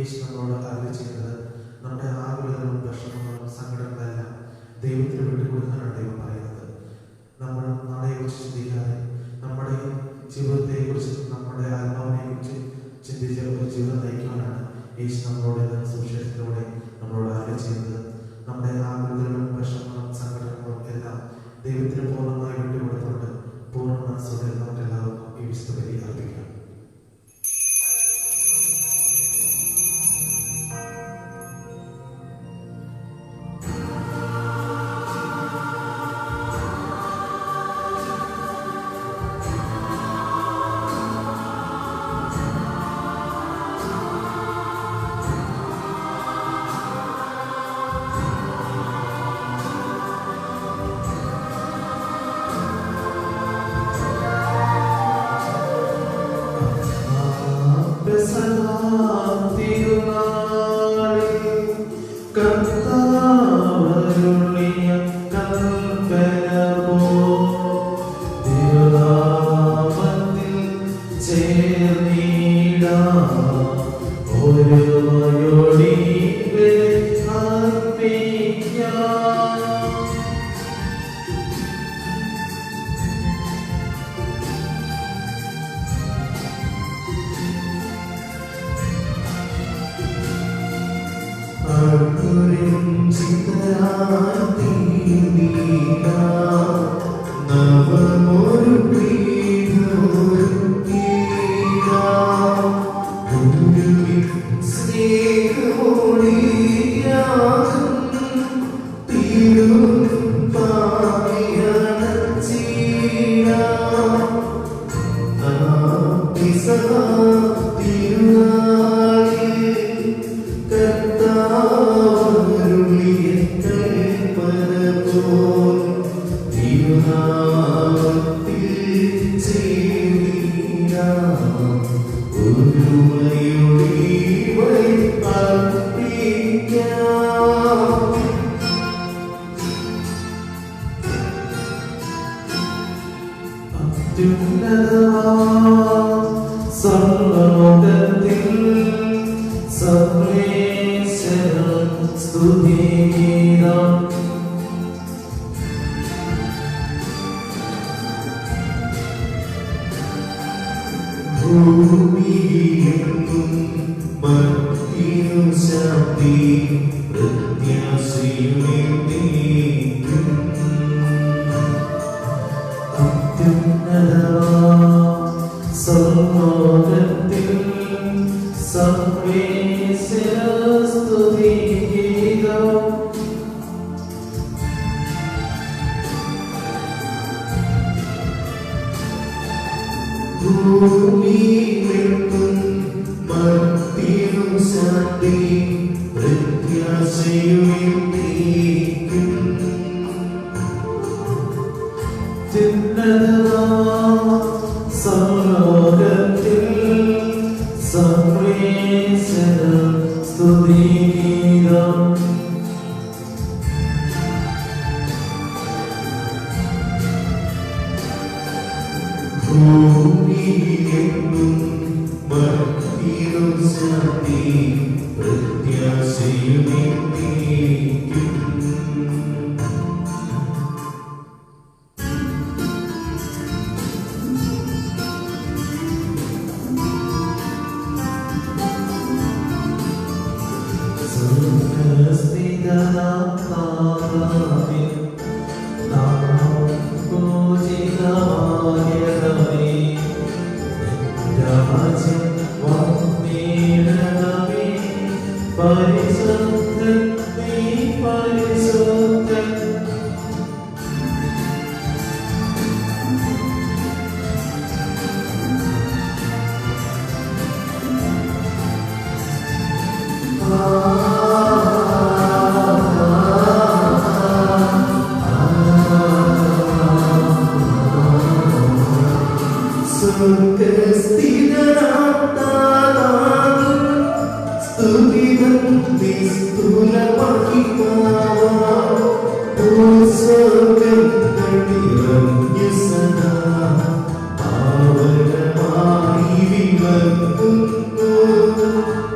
യേശു നമ്മളോട് അറിയിച്ചിരുന്നത് നമ്മുടെ ആകുലതകളും വിഷമങ്ങളും സങ്കടങ്ങളെല്ലാം ദൈവത്തിന് വിട്ടുകൊടുക്കാനാണ് ദൈവം പറയുന്നത്. നമ്മൾ നാളെയെക്കുറിച്ച് ചിന്തിക്കാതെ നമ്മുടെ ജീവിതത്തെക്കുറിച്ച്, നമ്മുടെ ആത്മാവിനെക്കുറിച്ച് ചിന്തിച്ച് ഒരു ജീവിതം നയിക്കുവാനാണ് യേശു നമ്മളോട് എന്ന സുവിശേഷത്തിലൂടെ നമ്മളോട് അറിയിച്ചിരുന്നത്. നമ്മുടെ ആകുലതകളും വിഷമങ്ങളും സങ്കടങ്ങളും എല്ലാം ദൈവത്തിന് പൂർണ്ണമായി വിട്ടുകൊടുത്തുകൊണ്ട് പൂർണ്ണ മനസ്സോടെ നമുക്ക് എല്ലാവർക്കും ഈ വിശുദ്ധ ബലി അർപ്പിക്കാം.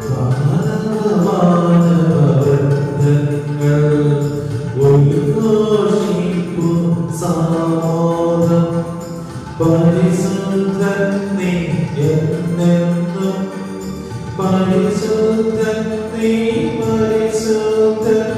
Father പരിശുദ്ധൻ നീ പരിശുദ്ധൻ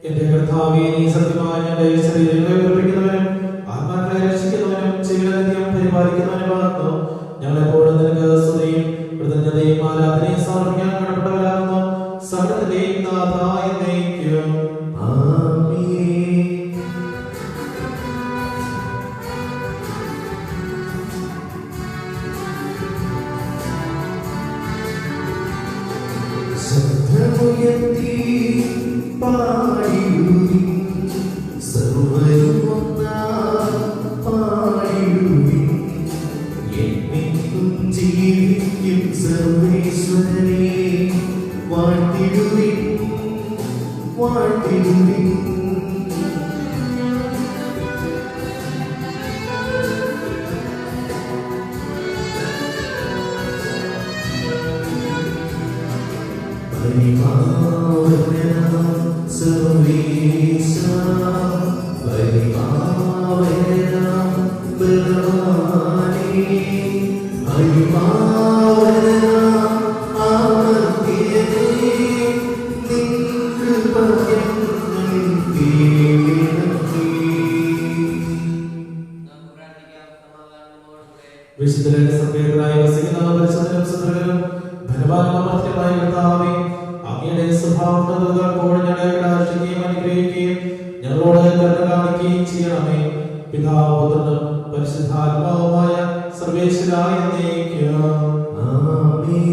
എന്റെ കർത്താവേ, നീ സത്യമായി ഞങ്ങളുടെ ശരീരങ്ങളെ ഉറപ്പിക്കുന്നവനും ആത്മാക്കളെ രക്ഷിക്കുന്നവനും ജീവിതം പരിപാലിക്കുന്നവനുമാകുന്നു. ഞങ്ങളെപ്പോഴും നിനക്ക് സ്തുതിയും കൃതജ്ഞതയും ആരാധനയും സമർപ്പിക്കാൻ കടപ്പെട്ടവരാകുന്നു. സകലത്തിന്റെയും നാഥായ എന്നേക്കും ആമേൻ. ശബ്ദമുയർത്തി പാടിടുവിൻ, സർവ്വരും ഒന്നായി പാടിടുവിൻ. എന്നെന്നും ജീവിക്കും സർവേശ്വരനെ വാഴ്ത്തിടുവിൻ, വാഴ്ത്തിടുവിൻ. വിശുദ്ധരുടെ സഭ്യരായി വസിക്കുന്ന പരിശുദ്ധരും സുന്ദരരും ധനവാന്മാർത്തിയുമായ കർത്താവേ, അങ്ങയുടെ സ്വഭാവത്തോട് ഞങ്ങളെ കടാക്ഷിക്കുകയും അനുഗ്രഹിക്കുകയും ഞങ്ങളോട് കരുണ കാണിക്കുകയും ചെയ്യണമേ. പിതാവും പുത്രനും പരിശുദ്ധാത്മാവുമായ സർവേശ്വരായ എന്നേക്കും ആമേൻ.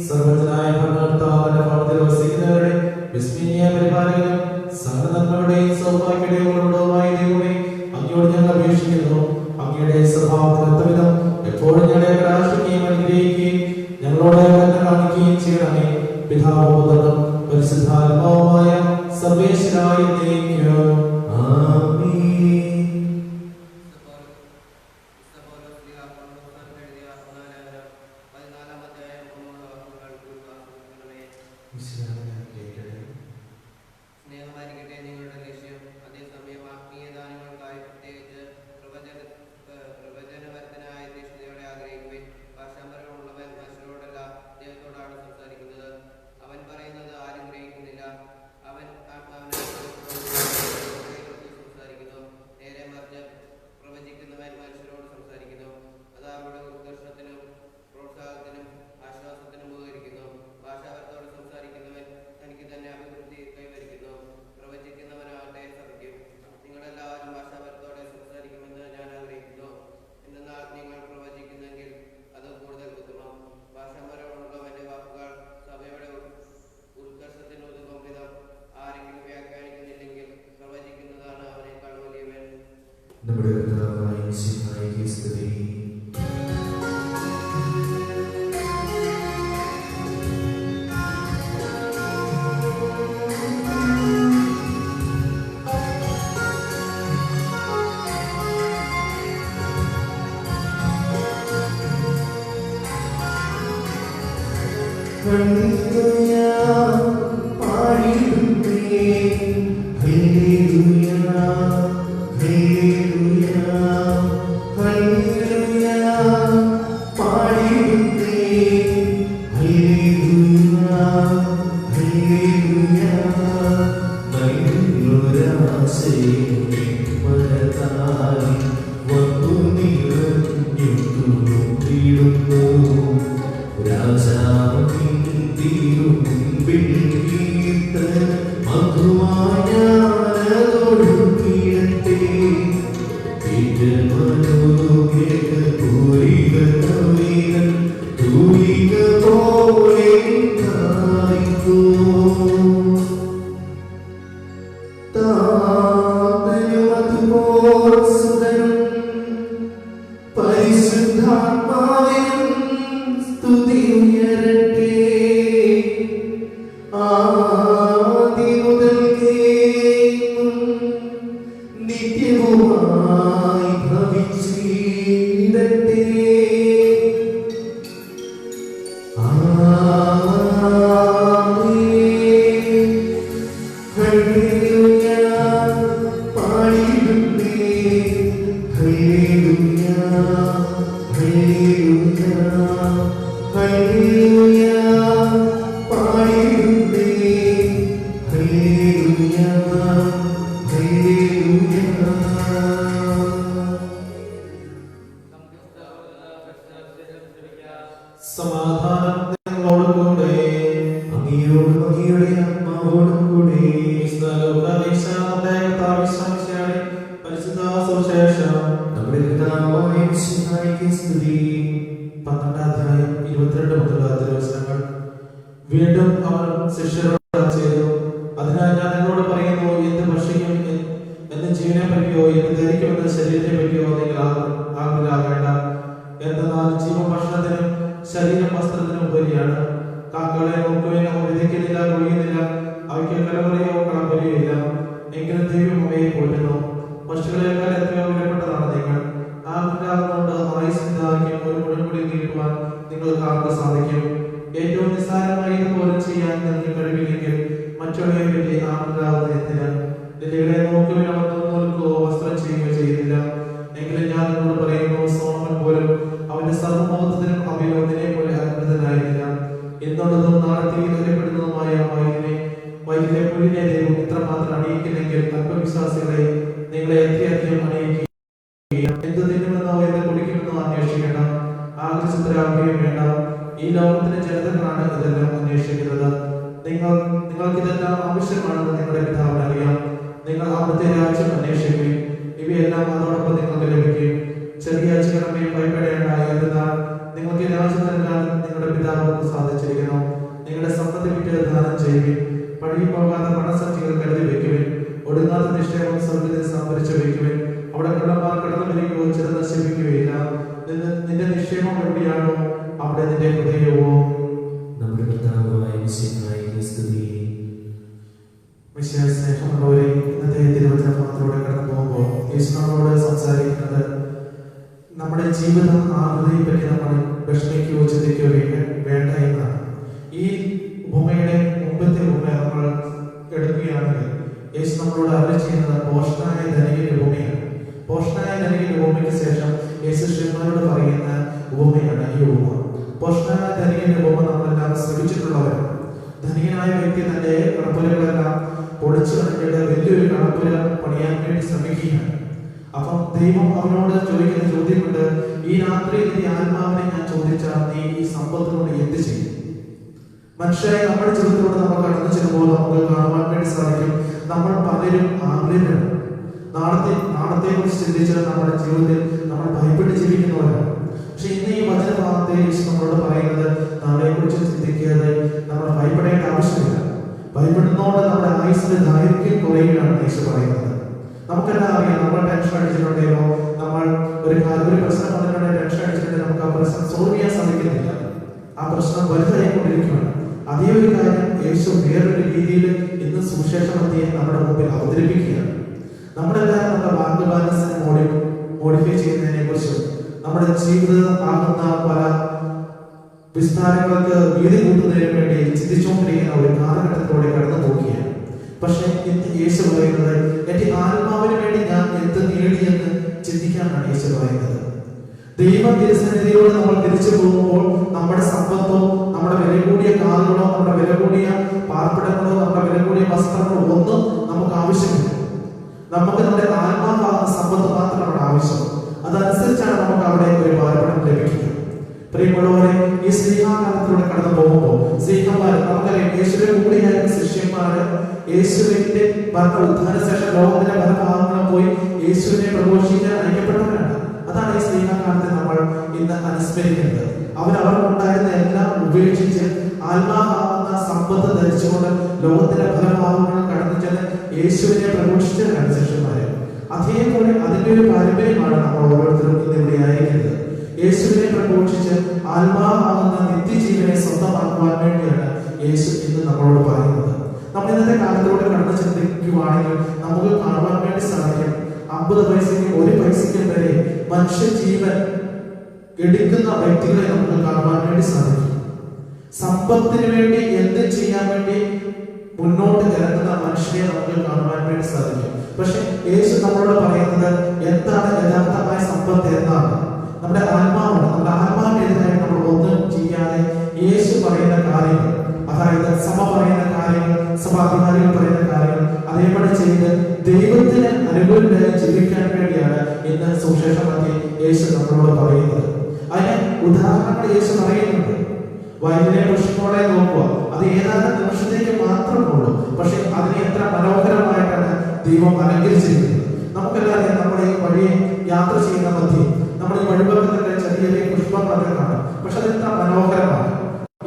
സർവ്വജ്ഞനായ ഭരണകർത്താവിന്റെ ഭവനത്തിൽ വസിക്കുന്നവരുടെ വിസ്മയ പരിപാലകനും സകലനന്മകളുടെയും സൗഭാഗ്യങ്ങളുടെയും ഉറവിടവുമായ ദൈവമേ, അങ്ങയോട് ഞങ്ങൾ അപേക്ഷിക്കുന്നു. അങ്ങയുടെ സ്വഭാവത്തിനൊത്തവിധം എപ്പോഴും ഞങ്ങളെ കടാക്ഷിക്കുകയും അനുഗ്രഹിക്കുകയും ഞങ്ങളോട് കരുണ കാണിക്കുകയും ചെയ്യണമേ. പിതാവും പുത്രനും പരിശുദ്ധാത്മാവുമായ സർവേശ്വരായ എന്നേക്കും ആമേൻ. സ്നേഹമായിരിക്കട്ടെ നിങ്ങളുടെ ലക്ഷ്യം. അതേസമയം ആത്മീയ ദാനങ്ങൾക്കായി പ്രത്യേകിച്ച് പ്രവചനപരത്തിനായ തീക്ഷ്ണതയോടെ ആഗ്രഹിക്കുകയും ഭാഷാപരമുള്ളവൻ മനുഷ്യരോടല്ല ദൈവത്തോടാണ് സംസാരിക്കുന്നത്. അവൻ പറയുന്നത് ആരും ഗ്രഹിക്കുന്നില്ല. അവൻ ആത്മാവിനെ സംസാരിക്കുന്നു. നേരെ മറിച്ച് പ്രവചിക്കുന്നവൻ മനുഷ്യരോട് സംസാരിക്കുന്നു. അത് അവരുടെ ഉത്കർഷത്തിനും പ്രോത്സാഹത്തിനും ആശ്വാസത്തിനും ഉപകരിക്കുന്നു. ഭാഷാപരത്തോട് സംസാരിക്കുന്നവൻ തനിക്ക് തന്നെ അഭിവൃദ്ധി കൈവരിക്കുന്നു. പ്രവചിക്കുന്നവനാകട്ടെ സത്യം. നിങ്ങളെല്ലാവരും ഭാഷാപരത്തോടെ സംസാരിക്കുമെന്ന് ഞാൻ ആഗ്രഹിക്കുന്നു. എന്നാൽ നിങ്ങൾ പ്രവചിക്കുന്നെങ്കിൽ അത് കൂടുതൽ ഉത്തമം. ഭാഷാപരമുള്ളവന്റെ വാക്കുകൾ സഭയുടെ ഉത്കർഷത്തിന് ഉതകും വിധം ആരെങ്കിലും വ്യാഖ്യാനിക്കുന്നില്ലെങ്കിൽ പ്രവചിക്കുന്നതാണ് അവനേക്കാൾ വലിയവൻ. നമ്മുടെ കർത്താവായ യേശുവിനായി സ്തുതി. സമാധാനം നിങ്ങളോടുകൂടെ, അങ്ങയോടും അങ്ങയുടെ ആത്മാവോടും കൂടെ. പരിശുദ്ധ സുവിശേഷം നമ്മുടെ പിതാവായ മിശിഹായ്ക്ക് സ്തുതി. 12-ാം അധ്യായം 22 മുതലുള്ള തിരുവചനങ്ങൾ. വീണ്ടും അവർ ശിഷ്യരോട് ചെയ്തു, അതിനാൽ ഞാൻ നിങ്ങളോട് പറയുന്നു, എന്ത് ഭക്ഷിക്കും എന്ന് ജീവനെ പറ്റിയോ എന്ത് ധരിക്കുമെന്ന് ശരീരത്തെ പറ്റിയോ നിങ്ങൾ ആകുലാകേണ്ട. എന്നാൽ ജീവൻ ഭക്ഷണത്തിനും ശരീരം വസ്ത്രത്തിനും ഉപരിയാണ്. കാക്കകളെ നോക്കുവാൻ അവ വിതയ്ക്കുന്നില്ല, കൊയ്യുന്നില്ല, അവയ്ക്ക് കലവറയോ കളപ്പുരയോ ഇല്ല, എങ്കിലും ദൈവം അവയെ പോറ്റുന്നു. പക്ഷികളെക്കാൾ എത്രയോ വിലപ്പെട്ടതാണ് നിങ്ങൾ. ആകുലാകുന്നതുകൊണ്ട് ആയുസ്സിനായിരിക്കും ഒരു മുഴുവൻ നീട്ടുവാൻ നിങ്ങൾക്ക് ആർക്ക് സാധിക്കും. ഏറ്റവും നിസ്സാരമായി ഇതുപോലെ ചെയ്യാൻ നിങ്ങൾക്ക് കഴിവില്ലെങ്കിൽ മറ്റുള്ളവരെ പറ്റി ആകുലാകുന്നത് എന്തിന്? ലില്ലികളെ നോക്കുവാൻ അവർ നൂൽക്കുകയോ വസ്ത്രം ചെയ്യുകയോ ചെയ്യുന്നില്ല. എങ്കിലും ഞാൻ നിങ്ങളോട് പറയുന്നു, സോളമൻ പോലും അവന്റെ സർവ്വമഹത്വത്തിനും അവയിൽ ഒന്നിനെ പോലെ അത്ഭുതനായിരുന്നില്ല. എന്നുള്ളതും നാളത്തിൽ അറിയപ്പെടുന്നതുമായ വൈകിലെ പുലിനെ ദൈവം ഇത്രമാത്രം അണിയിക്കുന്നെങ്കിൽ അല്പവിശ്വാസികളെ നിങ്ങളെ എത്രയധികം അണിയിക്കുക. എന്ത് തിന്നുമെന്നോ എന്ത് കുടിക്കുമെന്നോ അന്വേഷിക്കണം. ആകർഷിതരാകുകയും വേണ്ട. ഈ ലോകത്തിന്റെ ജനതകളാണ് ഇതെല്ലാം അന്വേഷിക്കുന്നത്. നിങ്ങൾക്ക് ഇതെല്ലാം ആവശ്യമാണെന്ന് നിങ്ങളുടെ പിതാവിന് അറിയാം. നിങ്ങൾ അവിടുത്തെ രാജ്യം അന്വേഷിക്കുകയും ഇവയെല്ലാം അതോടൊപ്പം നിങ്ങൾക്ക് ലഭിക്കും. ചെറിയ ചിലമേ ഭയപ്പെടേണ്ട, എന്നാൽ നിങ്ങൾക്ക് രാജ്യം നൽകാൻ നിങ്ങളുടെ പിതാവ് സാധിച്ചിരിക്കുന്നു. നിങ്ങളുടെ സമ്പത്ത് വിറ്റ് ദാനം ചെയ്യുകയും പഴകി പോകാതെ പണസഞ്ചികൾ കരുതി വെക്കുവിൻ. ഒടുങ്ങാത്ത നിക്ഷേപം സ്വർഗ്ഗത്തിൽ സംഭരിച്ചു വെക്കുവിൻ. അവിടെ കള്ളന്മാർ കടന്നു വരികയോ ചില നശിപ്പിക്കുകയില്ല. നിന്റെ നിക്ഷേപം എവിടെയാണോ അവിടെ നിന്റെ ഹൃദയവും. നമ്മുടെ പിതാവായ മിശിഹായ്ക്ക് സ്തുതി. മിശിഹായിൽ സ്നേഹമുള്ളവരെ, ഇന്നത്തെ തിരുവചന ഭാഗത്തിലൂടെ കടന്നു പോകുമ്പോൾ യേശു നമ്മളോട് സംസാരിക്കുന്നത് നമ്മുടെ ജീവിത ആകൃതിയെ പറ്റി നമ്മൾ വിഷമിക്കുകയോ ചിന്തിക്കുകയോ വേണ്ട എന്നാണ്. ഈ ഉപമയുടെ മുമ്പത്തെ ഉപമ നമ്മൾ എടുക്കുകയാണെങ്കിൽ യേശു നമ്മളോട് അരുളി ചെയ്യുന്നത് പോഷനായ ധനികന്റെ ഉപമയാണ്. പോഷനായ ധനികന്റെ ഉപമയ്ക്ക് ശേഷം യേശു ശിഷ്യന്മാരോട് പറയുന്ന ഉപമയാണ് ഈ ഉപമ. പോഷനായ ധനികന്റെ ഉപമ നമ്മളെല്ലാം ശ്രമിച്ചിട്ടുള്ളവരാണ്. ധനികനായ വ്യക്തി തന്റെ കടപ്പുരകളെല്ലാം പൊളിച്ചു കളഞ്ഞിട്ട് വലിയൊരു കടപ്പുര പണിയാൻ വേണ്ടി ശ്രമിക്കുകയാണ്. അപ്പം ദൈവം അവനോട് ചോദിക്കുന്ന ചോദ്യമുണ്ട്, ഈ രാത്രി നിന്റെ ആത്മാവിനെ ഞാൻ ചോദിച്ചാൽ നീ ഈ സമ്പത്തിനോട് എന്ത് ചെയ്യും? മനുഷ്യരെ നമ്മുടെ ജീവിതത്തിലൂടെ നമ്മൾ കടന്നു ചെല്ലുമ്പോൾ നമുക്ക് കാണുവാൻ വേണ്ടി സാധിക്കും, നമ്മൾ പലരും ആഗ്രഹമാണ്. നാളത്തെ കുറിച്ച് ചിന്തിച്ച് നമ്മുടെ ജീവിതത്തിൽ നമ്മൾ ഭയപ്പെട്ട് ജീവിക്കുന്നവരാണ്. പക്ഷെ ഇന്ന് ഈ വചനഭാഗത്തെ നമ്മളോട് പറയുന്നത് നാളെ കുറിച്ച് ചിന്തിക്കാതെ നമ്മൾ ഭയപ്പെടേണ്ട ആവശ്യമില്ല. ഭയപ്പെടുന്നതുകൊണ്ട് നമ്മുടെ ആയുസ്സിന്റെ ദൈർഘ്യം കുറയുകയാണ് യേശു പറയുന്നത്. നമുക്കെല്ലാം അറിയാം, നമ്മൾ ടെൻഷൻ അടിച്ചിട്ടുണ്ടെങ്കിലോ നമ്മൾ ഒരു പ്രശ്നം വന്നിട്ടുണ്ടെങ്കിൽ ടെൻഷൻ അടിച്ചിട്ടുണ്ടെങ്കിൽ നമുക്ക് ആ പ്രശ്നം സോൾവ് ചെയ്യാൻ സാധിക്കുന്നില്ല. ആ പ്രശ്നം വലുതായിക്കൊണ്ടിരിക്കുകയാണ്. അതേ ഒരു കാര്യം യേശു വേറൊരു രീതിയിൽ ഇന്ന് സുവിശേഷ മധ്യയെ നമ്മുടെ മുമ്പിൽ അവതരിപ്പിക്കുകയാണ്. നമ്മളെല്ലാവരും നമ്മുടെ ബാങ്ക് ബാലൻസിനെ മോഡിഫൈ ചെയ്യുന്നതിനെ കുറിച്ചും നമ്മുടെ ജീവിതം ആകുന്ന പല വിസ്താരങ്ങൾക്ക് വീതി കൂട്ടുന്നതിന് വേണ്ടി ചിന്തിച്ചുകൊണ്ടിരിക്കുന്ന ഒരു കാലഘട്ടത്തിലൂടെ കടന്നു പോവുകയാണ്. പക്ഷെ ഇന്ന് യേശു പറയുന്നത്, എന്റെ ആത്മാവിന് വേണ്ടി ഞാൻ എന്ത് നേടിയെന്ന് ചിന്തിക്കാനാണ് യേശു പറയുന്നത്. ദൈവ തിരുസന്നിധിയിലൂടെ നമ്മൾ തിരിച്ചു പോകുമ്പോൾ നമ്മുടെ സമ്പത്തോ നമ്മുടെ വില കൂടിയ കാറുകളോ നമ്മുടെ വില കൂടിയ പാർപ്പിടങ്ങളോ നമ്മുടെ വില കൂടിയ വസ്ത്രങ്ങളോ ഒന്നും നമുക്ക് ആവശ്യമില്ല. നമുക്ക് നമ്മുടെ ആത്മാവാകുന്ന സമ്പത്ത് മാത്രമാണ് ആവശ്യം. അതനുസരിച്ചാണ് നമുക്ക് അവിടെ ഒരു പാർപ്പിടം ലഭിക്കുക. പ്രിയമുള്ളവരെ, ഈ സ്നേഹാകാലത്തിലൂടെ കടന്നു പോകുമ്പോൾ സ്നേഹന്മാർ നമുക്കറിയാം, യേശുവിന്റെ കൂടെയായിരുന്ന ശിഷ്യന്മാര് യേശുവിന്റെ ഉദ്ധാന ശേഷം ലോകത്തിന്റെ പല ഭാഗങ്ങളും പോയി യേശുവിനെ പ്രഘോഷിക്കാൻ അയക്കപ്പെട്ടവരാണ്. അതാണ് ഈ സ്നേഹകാലത്തെ നമ്മൾ ഇന്ന് അനുസ്മരിക്കുന്നത്. അവർക്കുണ്ടായിരുന്ന എല്ലാം ഉപേക്ഷിച്ച് ആത്മാവാകുന്ന സമ്പത്ത് ധരിച്ചുകൊണ്ട് ലോകത്തിന്റെ പല ഭാഗങ്ങളും കടന്നു ചെന്ന് യേശുവിനെ പ്രഘോഷിച്ചവരാണ് ശിഷ്യന്മാര്. അതേപോലെ അതിന്റെ ഒരു പാരമ്പര്യമാണ് നമ്മൾ ഓരോരുത്തരും ഇന്ന് ഇവിടെ ആയിരിക്കുന്നത്. യേശുവിനെ പ്രഘോഷിച്ച് ആത്മാവാകുന്ന നിത്യജീവനെ സ്വന്തമാക്കുവാൻ വേണ്ടിയാണ് യേശു ഇന്ന് നമ്മളോട് പറയുന്നത്. നമ്മൾ ഇന്നത്തെ കാലത്തിലൂടെ കടന്നു ചിന്തിക്കുവാണെങ്കിൽ നമുക്ക് കാണുവാൻ വേണ്ടി സാധിക്കും, 50 പൈസയ്ക്കും 1 പൈസയ്ക്കും വരെ മനുഷ്യ ജീവൻ എടുക്കുന്ന വ്യക്തികളെ നമുക്ക് കാണുവാൻ വേണ്ടി സാധിക്കും. സമ്പത്തിന് വേണ്ടി എന്ത് ചെയ്യാൻ വേണ്ടി മുന്നോട്ട് ഇറങ്ങുന്ന മനുഷ്യരെ നമുക്ക് കാണുവാൻ വേണ്ടി സാധിക്കും. പക്ഷെ യേശു നമ്മളോട് പറയുന്നത് എന്താണ് യഥാർത്ഥമായ സമ്പത്ത് എന്നാണ്. നമ്മുടെ ആത്മാവാണ്. നമ്മുടെ ആത്മാവിനെതിരായി നമ്മൾ ഒന്നും ചെയ്യാതെ യേശു പറയുന്ന കാര്യങ്ങൾ, അതായത് സഭ പറയുന്ന കാര്യങ്ങൾ, സഭാധികാരികൾ പറയുന്ന കാര്യങ്ങൾ അതേപോലെ ചെയ്ത് ദൈവത്തിന് അനുകൂലമായി ജീവിക്കാൻ വേണ്ടിയാണ് ഇന്ന് സുവിശേഷമൊക്കെ യേശു നമ്മളോട് പറയുന്നത്. അതിന് ഉദാഹരണങ്ങൾ യേശു പറയുന്നുണ്ട്. വയലിനെ പുഷ്പങ്ങളെ നോക്കുക, അത് ഏതാനും നിമിഷത്തേക്ക് മാത്രമേ ഉള്ളൂ. പക്ഷെ അതിനെ എത്ര മനോഹരമായിട്ടാണ് ദൈവം അലങ്കരിച്ചിരിക്കുന്നത്. നമുക്കെല്ലാവരും നമ്മുടെ ഈ വഴിയെ യാത്ര ചെയ്യുന്ന മധ്യേ നമ്മൾ ഈ വഴിപക്കത്തിന്റെ ചെറിയ ചെറിയ പുഷ്പങ്ങളൊക്കെ കാണും. പക്ഷെ അത് എത്ര മനോഹരമാണ്.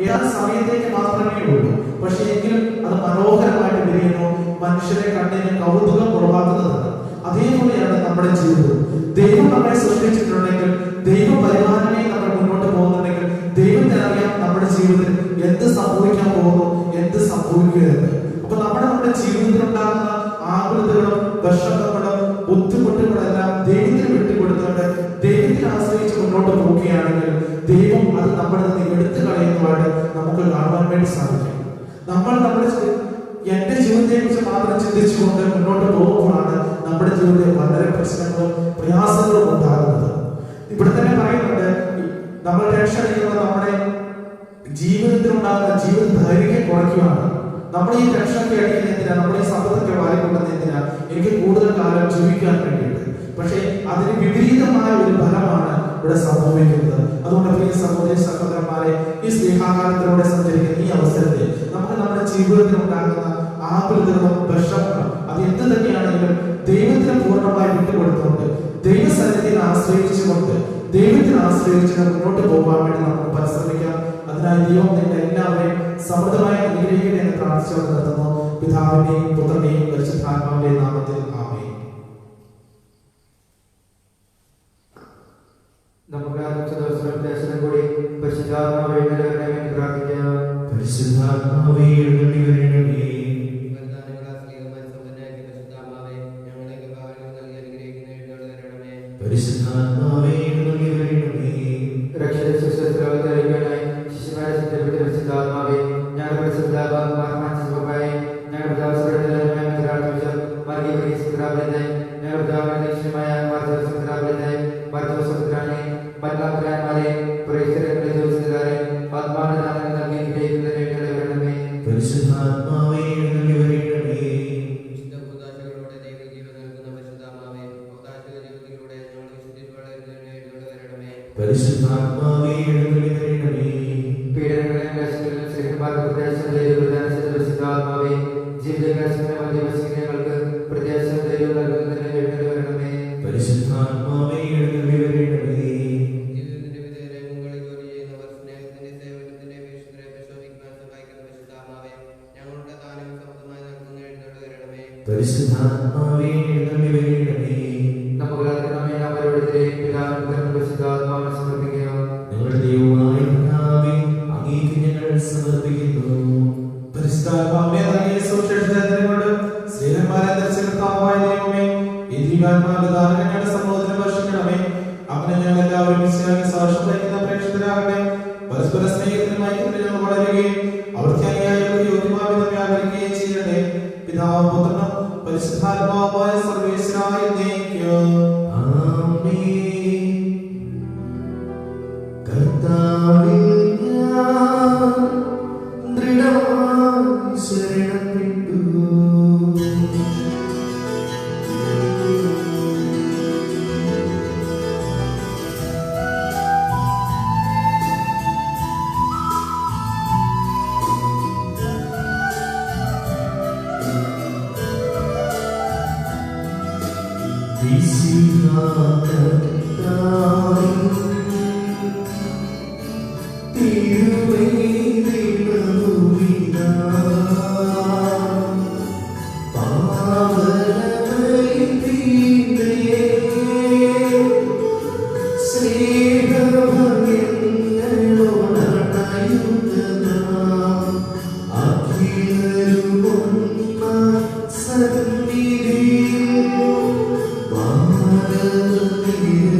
ഏതാനും സമയത്തേക്ക് മാത്രമേ ഉള്ളൂ. പക്ഷെ എങ്കിലും അത് മനോഹരമായിട്ട് വിരിയുന്നു. മനുഷ്യരെ കണ്ണിന് കൗതുകം ഉളവാക്കുന്നതാണ്. അതേപോലെയാണ് നമ്മുടെ ജീവിതം. ദൈവം നമ്മെ സൃഷ്ടിച്ചിട്ടുണ്ടെങ്കിൽ, ദൈവപരിപാലനയിൽ നമ്മൾ മുന്നോട്ട് പോകുന്നുണ്ടെങ്കിൽ ദൈവത്തിനറിയാം നമ്മുടെ ജീവിതത്തിൽ എന്ത് സംഭവിക്കാൻ പോകുന്നു, എന്ത് സംഭവിക്കുകയെന്ന്. അപ്പൊ നമ്മുടെ ജീവിതത്തിലുണ്ടാകുന്ന ആകുലതകളും വിഷമങ്ങളും ബുദ്ധിമുട്ടുകളെല്ലാം ദൈവത്തിന് വിട്ടുകൊടുത്തുകൊണ്ട് ദൈവത്തെ ആശ്രയിച്ച് മുന്നോട്ട് പോവുകയാണെങ്കിൽ ദൈവം അത് നമ്മുടെ നിന്ന് എടുത്തു കളയുന്നതായിട്ട് നമുക്ക് കാണുവാൻ വേണ്ടി സാധിക്കും. നമ്മൾ എന്റെ ജീവിതത്തെ കുറിച്ച് മാത്രം ചിന്തിച്ചുകൊണ്ട് മുന്നോട്ട് പോകുമ്പോഴാണ് നമ്മുടെ ജീവിതത്തിൽ വളരെ പ്രശ്നങ്ങളും പ്രയാസങ്ങളും ഉണ്ടാകുന്നത്. ഇവിടെ തന്നെ പറയുന്നുണ്ട്, നമ്മൾ ടെൻഷൻ അടിക്കുന്നത് നമ്മുടെ ജീവിതത്തിലുണ്ടാകുന്ന ജീവിത ദൈർഘ്യം കുറയ്ക്കുകയാണ്. നമ്മൾ ഈ ടെൻഷനൊക്കെ അടിക്കുന്ന എന്തിനാ, നമ്മുടെ ഈ സമ്പത്തൊക്കെ വാരിക്കൊണ്ടുന്ന എന്തിനാ, എനിക്ക് കൂടുതൽ കാലം ജീവിക്കാൻ വേണ്ടിയിട്ട്. പക്ഷെ അതിന് വിപരീതമായ ഒരു ഫലമാണ് ഇവിടെ സംഭവിക്കുന്നത്. അതുകൊണ്ട് പ്രിയ സഹോദരി സഹോദരന്മാരെ, ഈ സ്നേഹാകാരത്തിലൂടെ സഞ്ചരിക്കുന്ന ഈ അവസരത്തിൽ നമുക്ക് നമ്മുടെ ജീവിതത്തിൽ ഉണ്ടാകുന്ന ആകുലതകളും വിഷമങ്ങളും അത് എന്ത് തന്നെയാണെങ്കിലും ദൈവത്തിന് പൂർണ്ണമായി വിട്ടുകൊടുത്തുകൊണ്ട് ദൈവസന്നിധിയിൽ ആശ്രയിച്ചുകൊണ്ട് ദൈവത്തിന് ആശ്രയിച്ച് മുന്നോട്ട് പോകാൻ വേണ്ടി നമുക്ക് പരിശ്രമിക്കാം. അതിനായി ദൈവം നിങ്ങൾ എല്ലാവരെയും സമൃദ്ധമായി അനുഗ്രഹിക്കട്ടെ എന്ന് പ്രാർത്ഥിച്ചുകൊണ്ട് നിർത്തുന്നു. പിതാവിന്റെയും പുത്രന്റെയും പരിശുദ്ധാത്മാവിന്റെയും നാമത്തിൽ ആമേൻ. നമുക്ക് അടുത്ത ദിവസം കൂടി പരിശുദ്ധാത്മാവേ പ്രാർത്ഥിക്കാം. പരിശുദ്ധാത്മാവേ എഴുന്നള്ളി വരണമേ. പരിശുദ്ധാത്മാവേ എഴുന്നള്ളി വരണമേ. രക്ഷകനായി ശിശുമാരെ സത്യപ്പെട്ട പരിശുദ്ധാത്മാവേ, ഞങ്ങളുടെ പരിശുദ്ധാത്മാവായി ഞങ്ങളുടെ പരിശുദ്ധാത്മാവേ എഴുന്നള്ളി വരണമേ. പരിശുദ്ധാത്മാവേ എഴുന്നള്ളി വരണമേ. പരിശുദ്ധാത്മാവേ ജീവിതങ്ങൾക്ക് പ്രത്യാശ വരണമേ. പരിശുദ്ധാത്മാവേ എഴുന്നള്ളി വരണമേ. പരിശുദ്ധാത്മാവേ എഴുന്നള്ളി വരണമേ. ഞങ്ങളുടെ ദൈവമായ പിതാവേ, അങ്ങേക്ക് ഞങ്ങൾ സമർപ്പിക്കുന്നു. പരിശുദ്ധാത്മാവിനെ നൽകിയ സുവിശേഷത്തിനോട് സ്നേഹന്മാരെ ദർശനത്താവായ ദൈവമേ, ഈ ദിവ്യാത്മാവിന്റെ ദാനങ്ങളുടെ സമൂഹത്തിന് വർഷിക്കണമേ. അങ്ങനെ ഞങ്ങൾ എല്ലാവരും സാക്ഷ്യം വഹിക്കുന്ന പ്രേക്ഷിതരാകട്ടെ. പരസ്പര സ്നേഹത്തിനും ഐക്യത്തിനും ഞങ്ങൾ വളരുകയും അവിടുത്തെ അനുയായികൾക്ക് യോഗ്യമാവിധം വ്യാപരിക്കുകയും ചെയ്യട്ടെ. പിതാവും പുത്രനും പരിശുദ്ധാത്മാവുമായ സർവേശ്വരായ എന്നേക്കും ആമേൻ. കർത്താവിൽ ഞാൻ ദൃഢമായി ശരണപ്പെട്ടു. Thank you.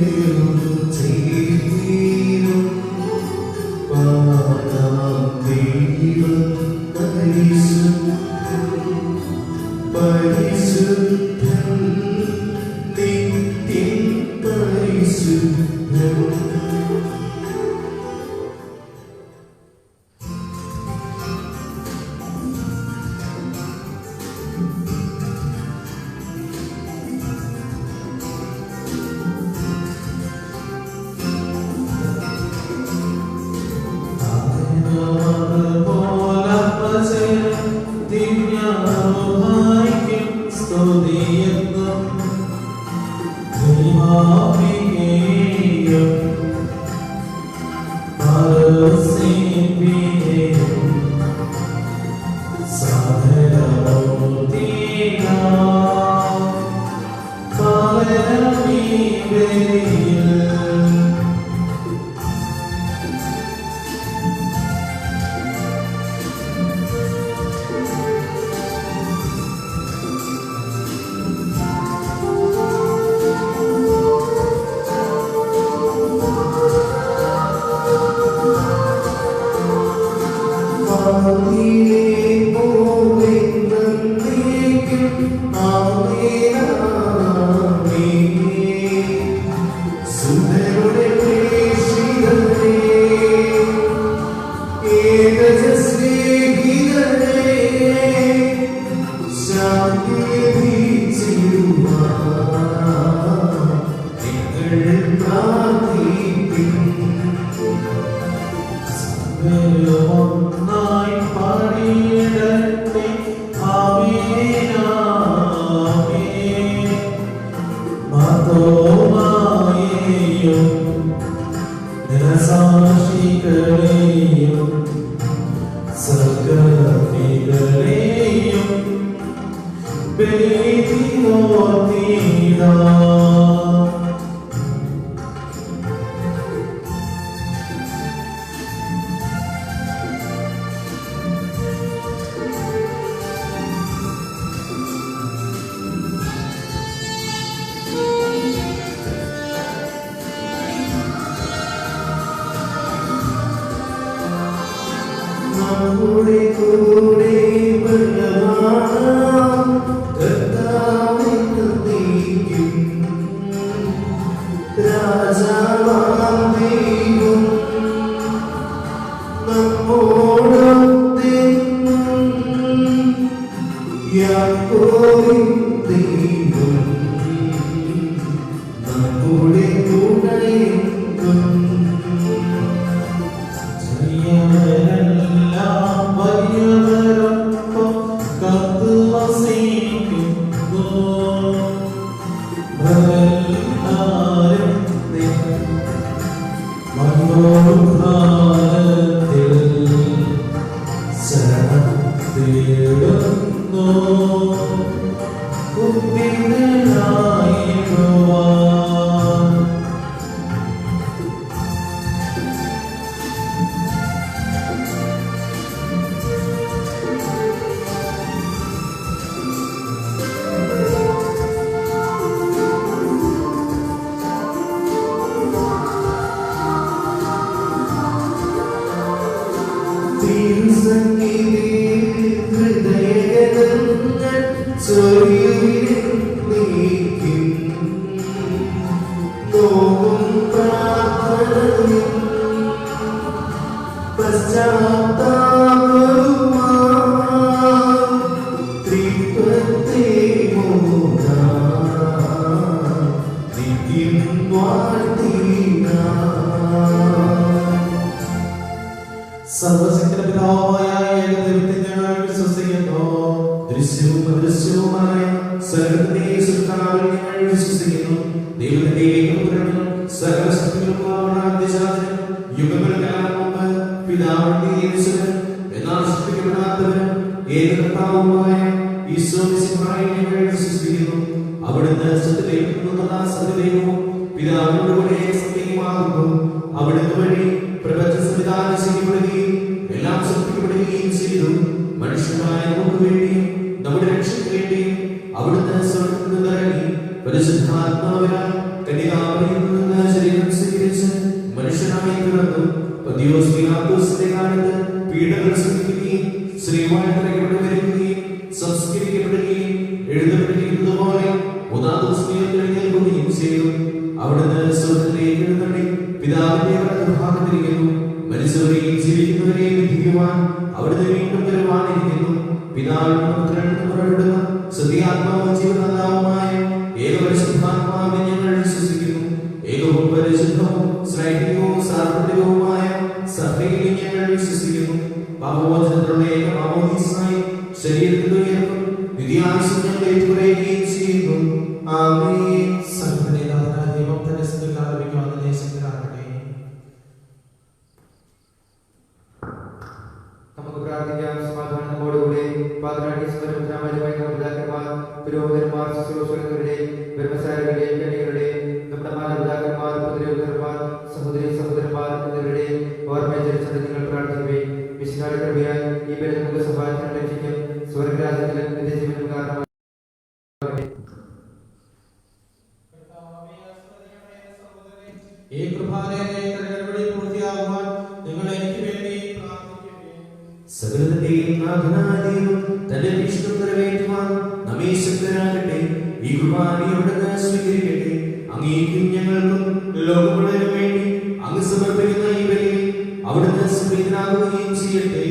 സകലത്തിന്റെയും നാഥനായ ദൈവം തന്റെ ഇഷ്ടം നിറവേറ്റുവാൻ നമ്മെ ശക്തരാകട്ടെ. ഈ കുർബാനയോടെ സ്വീകരിക്കട്ടെ. അങ്ങേക്കും ഞങ്ങൾക്കും ലോകം മുഴുവനും വേണ്ടി അങ്ങ് സമർപ്പിക്കുന്ന ഈ ബലിയിൽ അവിടുന്ന് സംപ്രീതനാകുകയും ചെയ്യട്ടെ.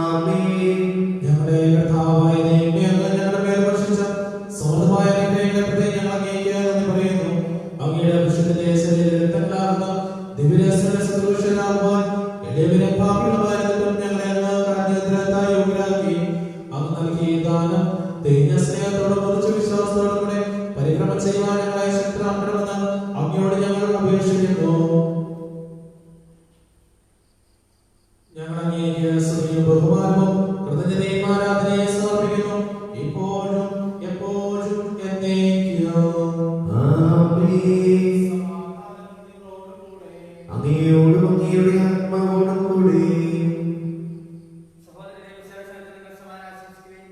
ആമേൻ. ഞങ്ങളുടെ കർത്താവായ ദൈവമേ, അങ്ങ് ഞങ്ങളുടെ മേൽ വർഷിച്ച സമൃദ്ധമായ അനുഗ്രഹങ്ങളെ ഞങ്ങൾ അങ്ങേക്ക് നന്ദി പറയുന്നു. അങ്ങയുടെ വിശുദ്ധ രക്തങ്ങളാകുന്ന ദിവ്യരഹസ്യങ്ങളുടെ ശുശ്രൂഷകരാകുവാൻ എല്ലാവരും പാപികളായിരുന്നിട്ടും ഞങ്ങളെ അങ്ങ് കരുണാനിധിയായി യോഗ്യരാക്കി. അങ്ങ് നൽകിയ ദാനം തികഞ്ഞ സ്നേഹത്തോടും ഉറച്ച വിശ്വാസത്തോടും കൂടെ പരിക്രമം ചെയ്യുവാൻ ഞങ്ങളെ ശക്തരാക്കണമെന്ന് അങ്ങയോട് ഞങ്ങൾ അപേക്ഷിക്കുന്നു. ഞങ്ങൾ അങ്ങേക്ക് സ്തുതിയും ബഹുമാനവും കൃതജ്ഞതയും ആരാധനയും സമർപ്പിക്കുന്നു, ഇപ്പോഴും എപ്പോഴും എന്നേക്കും. ആമേൻ. അങ്ങയോടും അങ്ങയുടെ ആത്മാവോടും കൂടെ സഹോദരരെ, വിശേഷാൽ നിങ്ങൾ സമാധാനം ആശംസിക്കുവിൻ.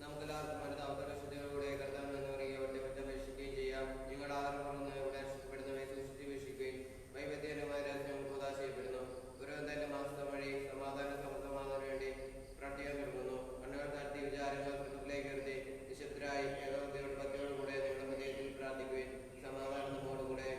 നമുക്കെല്ലാവർക്കും അനുതാപകരശുദ്ധിയോടെ കർത്താവിൽ നിന്ന് പറയുകയും ഒറ്റമേഷിക്കുകയും ചെയ്യാം. നിങ്ങളുടെ ആദരവുകളൊന്ന് ഇവിടെ രക്ഷപ്പെടുന്നവയെ സൂക്ഷിച്ച് വീക്ഷിക്കുകയും വൈവിധ്യമായ രഹസ്യങ്ങൾ കൂതാ ചെയ്യപ്പെടുന്നു. ഗുരുവന്തന്റെ മാസത്തെ വഴി സമാധാന സമൃദ്ധമാകുന്നതിന് വേണ്ടി പ്രാർത്ഥിക്കാൻ തുടങ്ങുന്നു. കണ്ണുകൾ താഴ്ത്തി വിചാരങ്ങൾ ഹൃദയത്തിലേക്ക് എഴുതി നിശബ്ദരായി ഏകോപതയോട് ഭക്തിയോടുകൂടെ നിങ്ങളുടെ ഹൃദയത്തിൽ പ്രാർത്ഥിക്കുകയും സമാധാനം നമ്മോടുകൂടെ.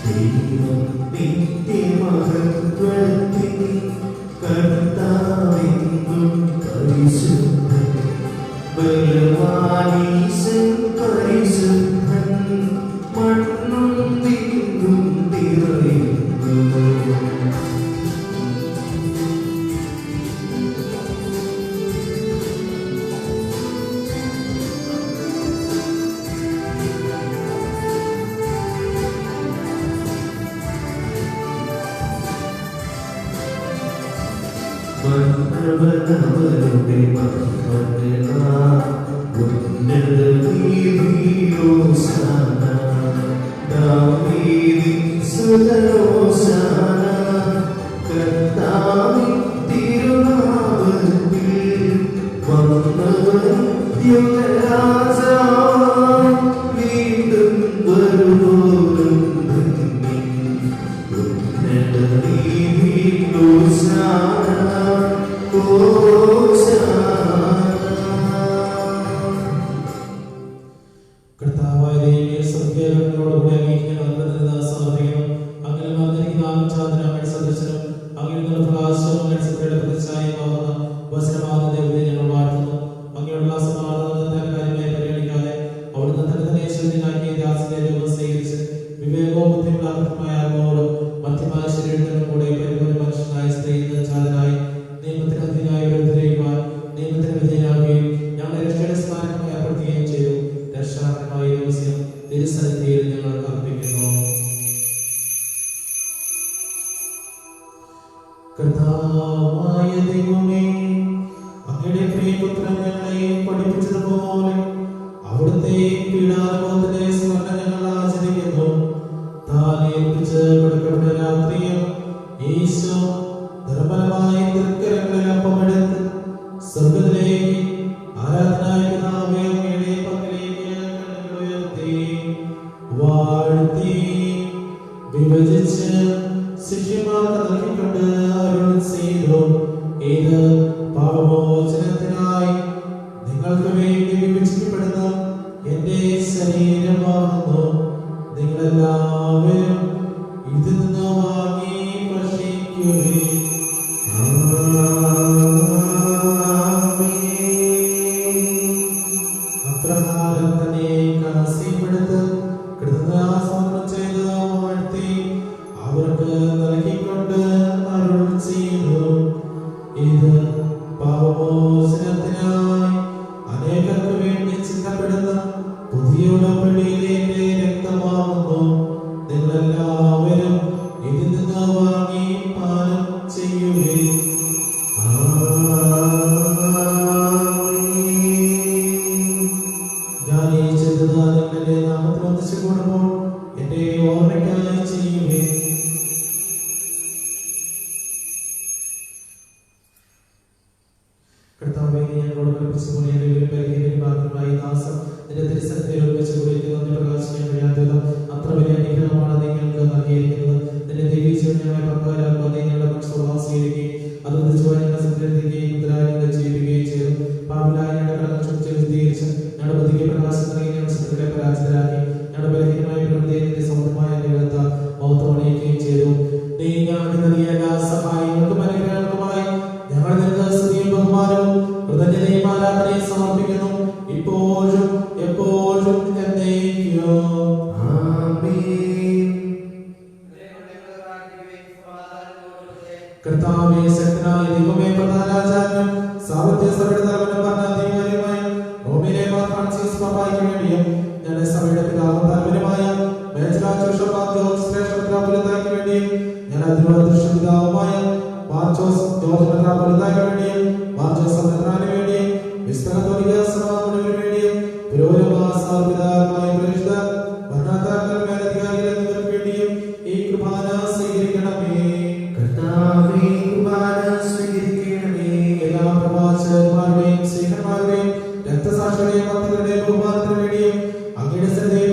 ദൈവം നിത്യമഹത്വത്തിൽ കർത്താവെന്നും പരിശുദ്ധൻ ബലവാനീശൻ പരിശുദ്ധൻ മണ്ണും വിണ്ണും നിറയുന്നു. മന്നവനവരുടെ മഹിമകളാൽ ഉന്നത വീതിയോസാന ദാവീദിൻ സുതരോസാന കർത്താവിൻ തിരുനാമത്തിൽ വന്നവൻ യുഗരാജാവാം വീണ്ടും വരുവോരും ധന്യൻ ഉന്നത വീതിയോസാന കർത്താവായ ദൈവമേ, സത്യങ്ങളോടുകൂടി അങ്ങേക്ക് സമർപ്പിക്കണം. അങ്ങനെ വന്നിരിക്കുന്ന ആചാരങ്ങൾ സദസ്യനും അങ്ങയുടെ പ്രകാശവും അങ്ങയുടെ സത്യയുടെ പ്രതിച്ഛായമാവുന്ന വചനമാകുന്ന ദൈവത്തെ ഞങ്ങൾ വാഴ്ത്തുന്നു. അങ്ങനെയുള്ള സമാധാനത്തിന്റെ കാര്യമായി പരിഗണിക്കാതെ അവിടുന്ന് തന്നെ ശുദ്ധിനാക്കിയ ദാസിന്റെ രൂപം സ്വീകരിച്ച് വിവേകവും ബുദ്ധിമുട്ടായ ആത്മാവോടും മധ്യമായ ശരീരത്തിനും കൂടെ പരിപൂർണ്ണ മനുഷ്യനായ സ്ത്രീയിൽ ചാതനായി നിയമത്തിന് അധീനായി വിരുദ്ധരിക്കുവാൻ നിയമത്തിന് വിധേയനാകുകയും ഞങ്ങളുടെ രക്ഷയുടെ സ്മാരകം ഏർപ്പെടുത്തുകയും ചെയ്തു. രക്ഷാകരമായ രഹസ്യം തിരുസന്നിധിയിൽ ഞങ്ങൾ അർപ്പിക്കുന്നു. കർത്താവായ ദൈവമേ, അങ്ങയുടെ പ്രിയപുത്രൻ ഞങ്ങളെ പഠിപ്പിച്ചതുപോലെ അവിടുത്തെ പീഡാനുഭവത്തിന്റെ സ്മരണ ഞങ്ങൾ ആചരിക്കുന്നു. താൻ ഏൽപ്പിച്ച് കൊടുക്കപ്പെട്ട രാത്രിയിൽ ഈശോ നിർമ്മലമായ തൃക്കരങ്ങളിൽ അപ്പമെടുത്ത് സ്വർഗ്ഗത്തിലേക്ക് ആരാധനായ പിതാവേ അങ്ങയുടെ പക്കലേക്ക് കണ്ണുകൾ ഉയർത്തി വാഴ്ത്തി വിഭജിച്ച് ശിഷ്യന്മാർക്ക് നൽകിക്കൊണ്ട് അരുൾ ചെയ്തു, ഇത് പാപമോചനത്തിനായി നിങ്ങൾക്ക് വേണ്ടി വിഭജിക്കപ്പെടുന്ന എന്റെ ശരീരമാകുന്നു. നിങ്ങളെല്ലാവരും ഇതിൽ നിന്ന് വാങ്ങി ഭക്ഷിക്കുകയും അപ്രകാരം തന്നെ കലശമെടുത്ത് കൃതജ്ഞതാസ്തോത്രം ചെയ്ത് വാഴ്ത്തി അവർക്ക് നൽകിക്കൊണ്ട് അരുൾ ചെയ്തു, ഇത് പാപമോചനത്തിനായി അനേകർക്ക് വേണ്ടി ചിന്തപ്പെടുന്ന പുതിയ ഉടമ്പടിയിലെ എന്റെ രക്തമാകുന്നു. നിങ്ങളെല്ലാവരും ഇതിൽ നിന്ന് വാങ്ങി പാനം ചെയ്യുകയും ഞാൻ ഈ ചെയ്തത് നിങ്ങളുടെ നാമത്തിൽ ഒന്നിച്ചു കൂടുമ്പോൾ എന്റെ ഓർമ്മയ്ക്കായി ചെയ്യുകയും കർത്താവേ, ഞങ്ങളോട് കൽപ്പിച്ചതുപോലെ ഭാഗമായി ദാസം നിന്റെ തിരുസന്നിധിയിൽ ഒരുമിച്ച് കുറിക്കുന്ന പ്രകാശിക്കാൻ കഴിയാത്തത് അത്ര വലിയ അനുഗ്രഹമാണ് നിങ്ങൾക്ക് നൽകിയിരിക്കുന്നത്. നിന്റെ ദൈവീശ്വരനായ പങ്കാരാകുവാൻ നിങ്ങളുടെ സ്വഭാവം സ്വീകരിക്കുകയും അത് ഞങ്ങളുടെ സംരക്ഷിക്കുകയും ഉത്തരായങ്ങൾ ചെയ്യുകയും ചെയ്തു. പാപിലായ ഞങ്ങളുടെ കടങ്ങൾ ശുദ്ധീകരിച്ച് ഞങ്ങളുടെ ബുദ്ധിക്ക് പ്രകാശം നൽകി ഞങ്ങളുടെ ശത്രുക്കളെ പരാജിതരാക്കി ഞങ്ങളുടെ ബലഹീനമായ പ്രകൃതിയെ സമൃദ്ധമായ അനുഗ്രഹത്താൽ മഹത്വം അണിയിക്കുകയും ചെയ്തു. നീ ഞങ്ങൾക്ക് നൽകിയ എല്ലാ സഹായങ്ങൾക്കും അനുഗ്രഹങ്ങൾക്കുമായി ഞങ്ങൾ നിനക്ക് സ്തുതിയും ബഹുമാനവും കൃതജ്ഞതയും ആരാധനയും സമർപ്പിക്കുന്നു, ഇപ്പോഴും എപ്പോഴും എന്നേക്കും. ആമേൻ. കർത്താവേ, ശക്തനായ ദൈവമേ, പ്രധാനാചാര്യനും സാർവത്രിക സഭയുടെ തലവനും ഭരണാധികാരിയുമായ റോമിലെ മാർ ഫ്രാൻസിസ് പാപ്പായ്ക്ക് വേണ്ടിയും ഞങ്ങളുടെ സഭയുടെ പിതാവും തലവനുമായ മേജർ ബിഷപ്പ് ജോർജ് ശ്രേഷ്ഠ മെത്രാപ്പൊലീത്തായ്ക്ക് വേണ്ടിയും ഞാൻ അതിരുവദൃഷ്ട പിതാവുമായ മാർ ജോസഫ് ജോർജ് മെത്രാപ്പൊലീത്തായ്ക്ക് വേണ്ടിയും മാർ ജോസഫ് മെത്രാന് വേണ്ടിയും വിശുദ്ധ കത്തോലിക്ക സഭ മുഴുവന് വേണ്ടിയും പുരോഹിതന്മാർ പിതാവായ പരിശുദ്ധ ഭരണാധികാരികൾ മേലധികാരികൾ എന്നിവർക്ക് വേണ്ടിയും ഈ കുർബാന സ്വീകരിക്കണമേ. കർത്താവേ, കുർബാന സ്വീകരിക്കണമേ. എല്ലാ പ്രവാചകന്മാരുടെയും സ്നേഹന്മാരുടെയും രക്തസാക്ഷികളുടെയും ഭക്തരുടെയും ബഹുമാനത്തിന് വേണ്ടിയും അങ്ങയുടെ ശ്രദ്ധയിൽ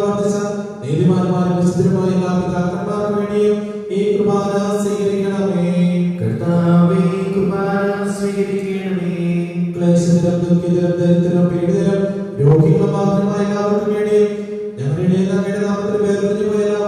വർദ്ധിച്ച നീതിമാന്മാരും വിശുദ്ധരുമായ എല്ലാ പിതാക്കന്മാർക്ക് വേണ്ടിയും ഈ കുർബാന സ്വീകരിക്കണമേ. കർത്താവേ, കുർബാന സ്വീകരിക്കണമേ. ക്ലേശത്തിലും ദുഃഖിതരും ദരിദ്രരും പീഡിതരും രോഗികളും മാത്രമായ എല്ലാവർക്കും വേണ്ടിയും ഞങ്ങളുടെ അങ്ങയുടെ നാമത്തിൽ വേർതിരിഞ്ഞു പോയ എല്ലാ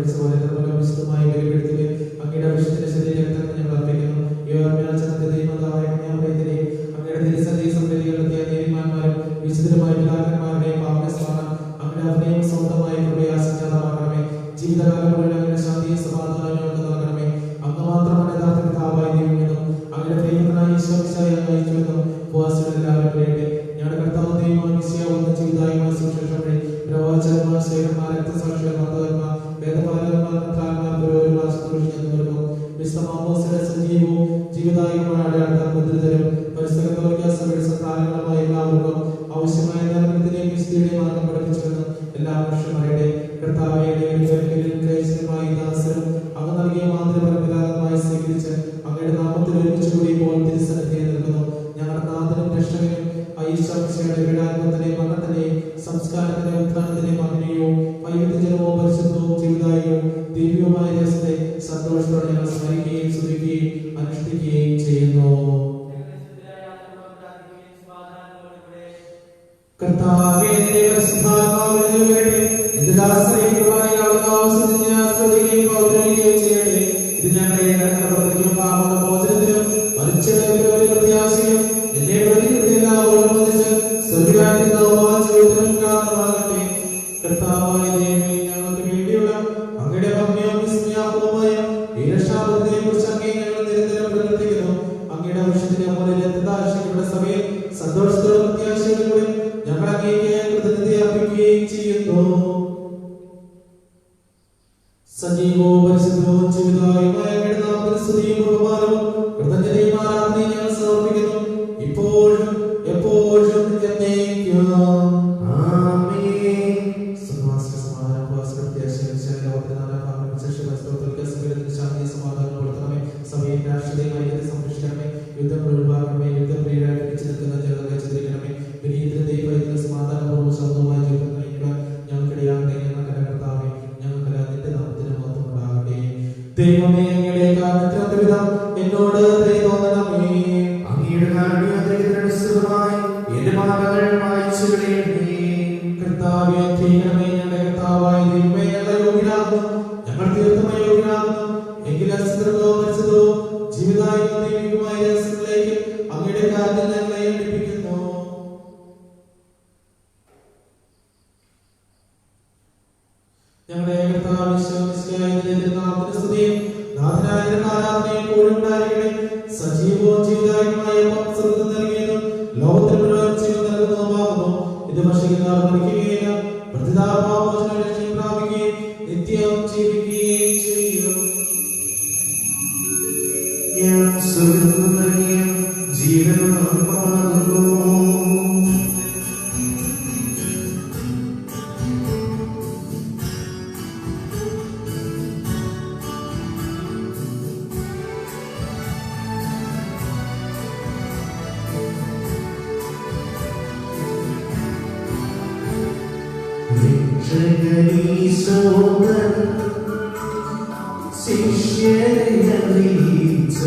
പഠിച്ചതുപോലെ അതുപോലെ വിശുദ്ധമായി ബലിപീഠത്തിൽ അങ്ങയുടെ വിശുദ്ധ ശരീരത്തിൽ ഞങ്ങൾ അർപ്പിക്കുന്നു. ഈ ഓർമ്മയാൽ ദൈവമാതാവായ കന്യാമറിയത്തിനെ അങ്ങയുടെ തിരുസന്നിധി സംബന്ധികളെത്തിയ നീതിമാന്മാരും വിശുദ്ധരുമായ പിതാക്കന്മാരുടെയും പാവനസ്ഥാനം അങ്ങയുടെ അഭിനയം സ്വന്തമായി കൃപയാസജാതമാക്കണമേ. ജീവിതകാലം മുഴുവൻ അങ്ങയുടെ ശാന്തിയും സമാധാനവും ഞങ്ങൾക്ക് നൽകണമേ. അങ്ങ് മാത്രമാണ് യഥാർത്ഥ പിതാവായി ദൈവമെന്നും അങ്ങയുടെ പ്രിയപ്പെട്ടനായ ഈശോമിശിഹായെ അങ്ങ് അയച്ചുവെന്നും ഉപവാസികൾ എല്ലാവരും അറിയട്ടെ. ഞങ്ങളുടെ കർത്താവ് ദൈവമായ മിശിഹാവുന്ന ജീവിതായുമായ സുവിശേഷം വഴി പ്രവാചകന്മാർ, ശേഖന്മാർ, രക്തസാക്ഷികൾ, മതകന്മാർ, വേദപാലകന്മാർ, കർത്താന്മാർ, പുരോഹിതന്മാർ സന്തോഷിക്കുന്നു. വിശ്വമാമോസയുടെ സജീവവും ജീവിതായുമായ അടയാളത്താൽ മുദ്രിതരും പരിസരത്തോടെ സന്താനങ്ങളുമായ എല്ലാവർക്കും ആവശ്യമായ ജ്ഞാനത്തിന്റെയും വിശുദ്ധിയുടെയും മാർഗം പഠിപ്പിച്ചുവെന്ന് എല്ലാ മനുഷ്യരും അറിയട്ടെ. കർത്താവെ ദാസരും അങ്ങ് നൽകിയ മാതൃ പരമ്പരാഗതമായി സ്വീകരിച്ച് അങ്ങയുടെ നാമത്തിൽ ഒരുമിച്ച് കൂടി ഇപ്പോൾ തിരുസന്നിധിയിൽ നിൽക്കുന്നു. ഞങ്ങളുടെ നാഥനും രക്ഷകനും ഈശോമിശിഹായുടെ പീഡാനുഭവത്തിന്റെയും മരണത്തിന്റെയും സംസ്കാരത്തിന്റെയും ഉത്ഥാനത്തിന്റെയും മഹനീയവും വൈവിധ്യജനവും പരിശുദ്ധവും ജീവിതായവും ദിവ്യവുമായ രഹസ്യത്തെ സന്തോഷത്തോടെ ഞങ്ങൾ സ്മരിക്കുകയും സ്തുതിക്കുകയും അനുഷ്ഠിക്കുകയും ചെയ്യുന്നു. കർത്താവേ, നിന്റെ പരിശുദ്ധാത്മാവിനെ നിറയട്ടെ. നിന്റെ ദാസരെ കൃപയാൽ അവകാശത്തിന് ആസ്വദിക്കുകയും പൗരനിക്കുകയും ചെയ്യട്ടെ. ഇത് ഞങ്ങളെ പ്രവർത്തിക്കും പാപങ്ങളുടെ മോചനത്തിനും മരിച്ചവരുടെ പ്രത്യാശയും എന്നെ പ്രതികളുടെ എല്ലാവരും ഒന്നിച്ച് സ്വർഗ്ഗരാജ്യത്തിന്റെ ജീവിതത്തിനും കാരണമാകട്ടെ. കർത്താവായ ദൈവമേ, ഞങ്ങൾക്ക് വേണ്ടിയുള്ള അങ്ങയുടെ ഭംഗിയും വിസ്മയാപകവുമായ ഈ രക്ഷാപദ്ധതിയെ കുറിച്ച് അങ്ങേ ഞങ്ങൾ നിരന്തരം പ്രവർത്തിക്കുന്നു. അങ്ങയുടെ ആവശ്യത്തിന്റെ മൂല്യത്തിന്റെ സഭയിൽ സന്തോഷത്തോടെ പ്രത്യാശയോടെ ഞങ്ങൾ അങ്ങേക്ക് കൃതജ്ഞത അർപ്പിക്കുകയും ചെയ്യുന്നു. സജീവവും പരിശുദ്ധവും ജീവിതായുമായ അങ്ങയുടെ നാമത്തിന് സ്തുതിയും ബഹുമാനവും കൃതജ്ഞതയും ആരാധനയും ഞങ്ങൾ സമർപ്പിക്കുന്നു, ഇപ്പോഴും എപ്പോഴും എന്നേക്കും. ആമേൻ. സമാധാനം ശാന്തി സമാധാനം കൊടുക്കണമേ. സഭയിൽ രാഷ്ട്രീയ ഐക്യത്തെ സംരക്ഷിക്കണമേ. യുദ്ധം ഒഴിവാക്കണമേ. യുദ്ധപ്രിയരായി പിടിച്ചു നിൽക്കുന്ന ജനങ്ങളെ ചിന്തിക്കണമേ. വിനീത ദൈവത്തിൽ സമാധാനപൂർവ്വം ശബ്ദവുമായി ജീവിതം നയിക്കുവാൻ ഞങ്ങൾക്കിടയാകട്ടെ. ഞങ്ങളുടെ കർത്താവേ, ഞങ്ങൾക്ക് നിന്റെ നാമത്തിന് മാത്രം ഉണ്ടാകട്ടെ. ദൈവമേ, അങ്ങയുടെ കാരണത്തിനൊത്ത വിധം എന്നോട് ദയ തോന്നണമേ. അങ്ങയുടെ കാരുണ്യത്തിനനുസൃതമായി എന്റെ പാപങ്ങൾ മായ്ച്ചു കളയണമേ. കർത്താവേ, അനുഗ്രഹിക്കണമേ. ഞങ്ങളുടെ കർത്താവായ ദൈവമേ, ഞങ്ങളെ യോഗ്യരാകുന്നു, ഞങ്ങൾ തീർത്തും അയോഗ്യരാകുന്നു. എങ്കിൽ അസ്ത്രവും പരിശുദ്ധവും ജീവിതായും ദൈവികമായ രഹസ്യങ്ങളിലേക്ക് അങ്ങയുടെ കാര്യത്തിൽ ഞങ്ങളെ ഏൽപ്പിക്കുന്നു. ഞങ്ങളുടെ കർത്താവ് ഈശോമിശിഹായുടെ നാമത്തിന് സ്തുതിയും നാഥനായ ആരാധനയും എപ്പോഴും ഉണ്ടായിരിക്കട്ടെ. സജീവവും ജീവിതായുമായ സ്വർഗ്ഗം നൽകിയതും ലോകത്തിന് മുഴുവൻ ജീവൻ നൽകുന്നതുമാകുന്നു. ഇത് ഭക്ഷിക്കുന്നവർ മരിക്കുകയില്ല, പ്രതിതാപാമോചനം രക്ഷയും പ്രാപിക്കുകയും നിത്യം ജീവിക്കുകയും ചെയ്യും. ഞാൻ സ്വർഗ്ഗം നൽകിയ ജീവനാത്മാവാകുന്നു. രക്ഷകനീശോധൻ ശിഷ്യരെ അറിയിച്ച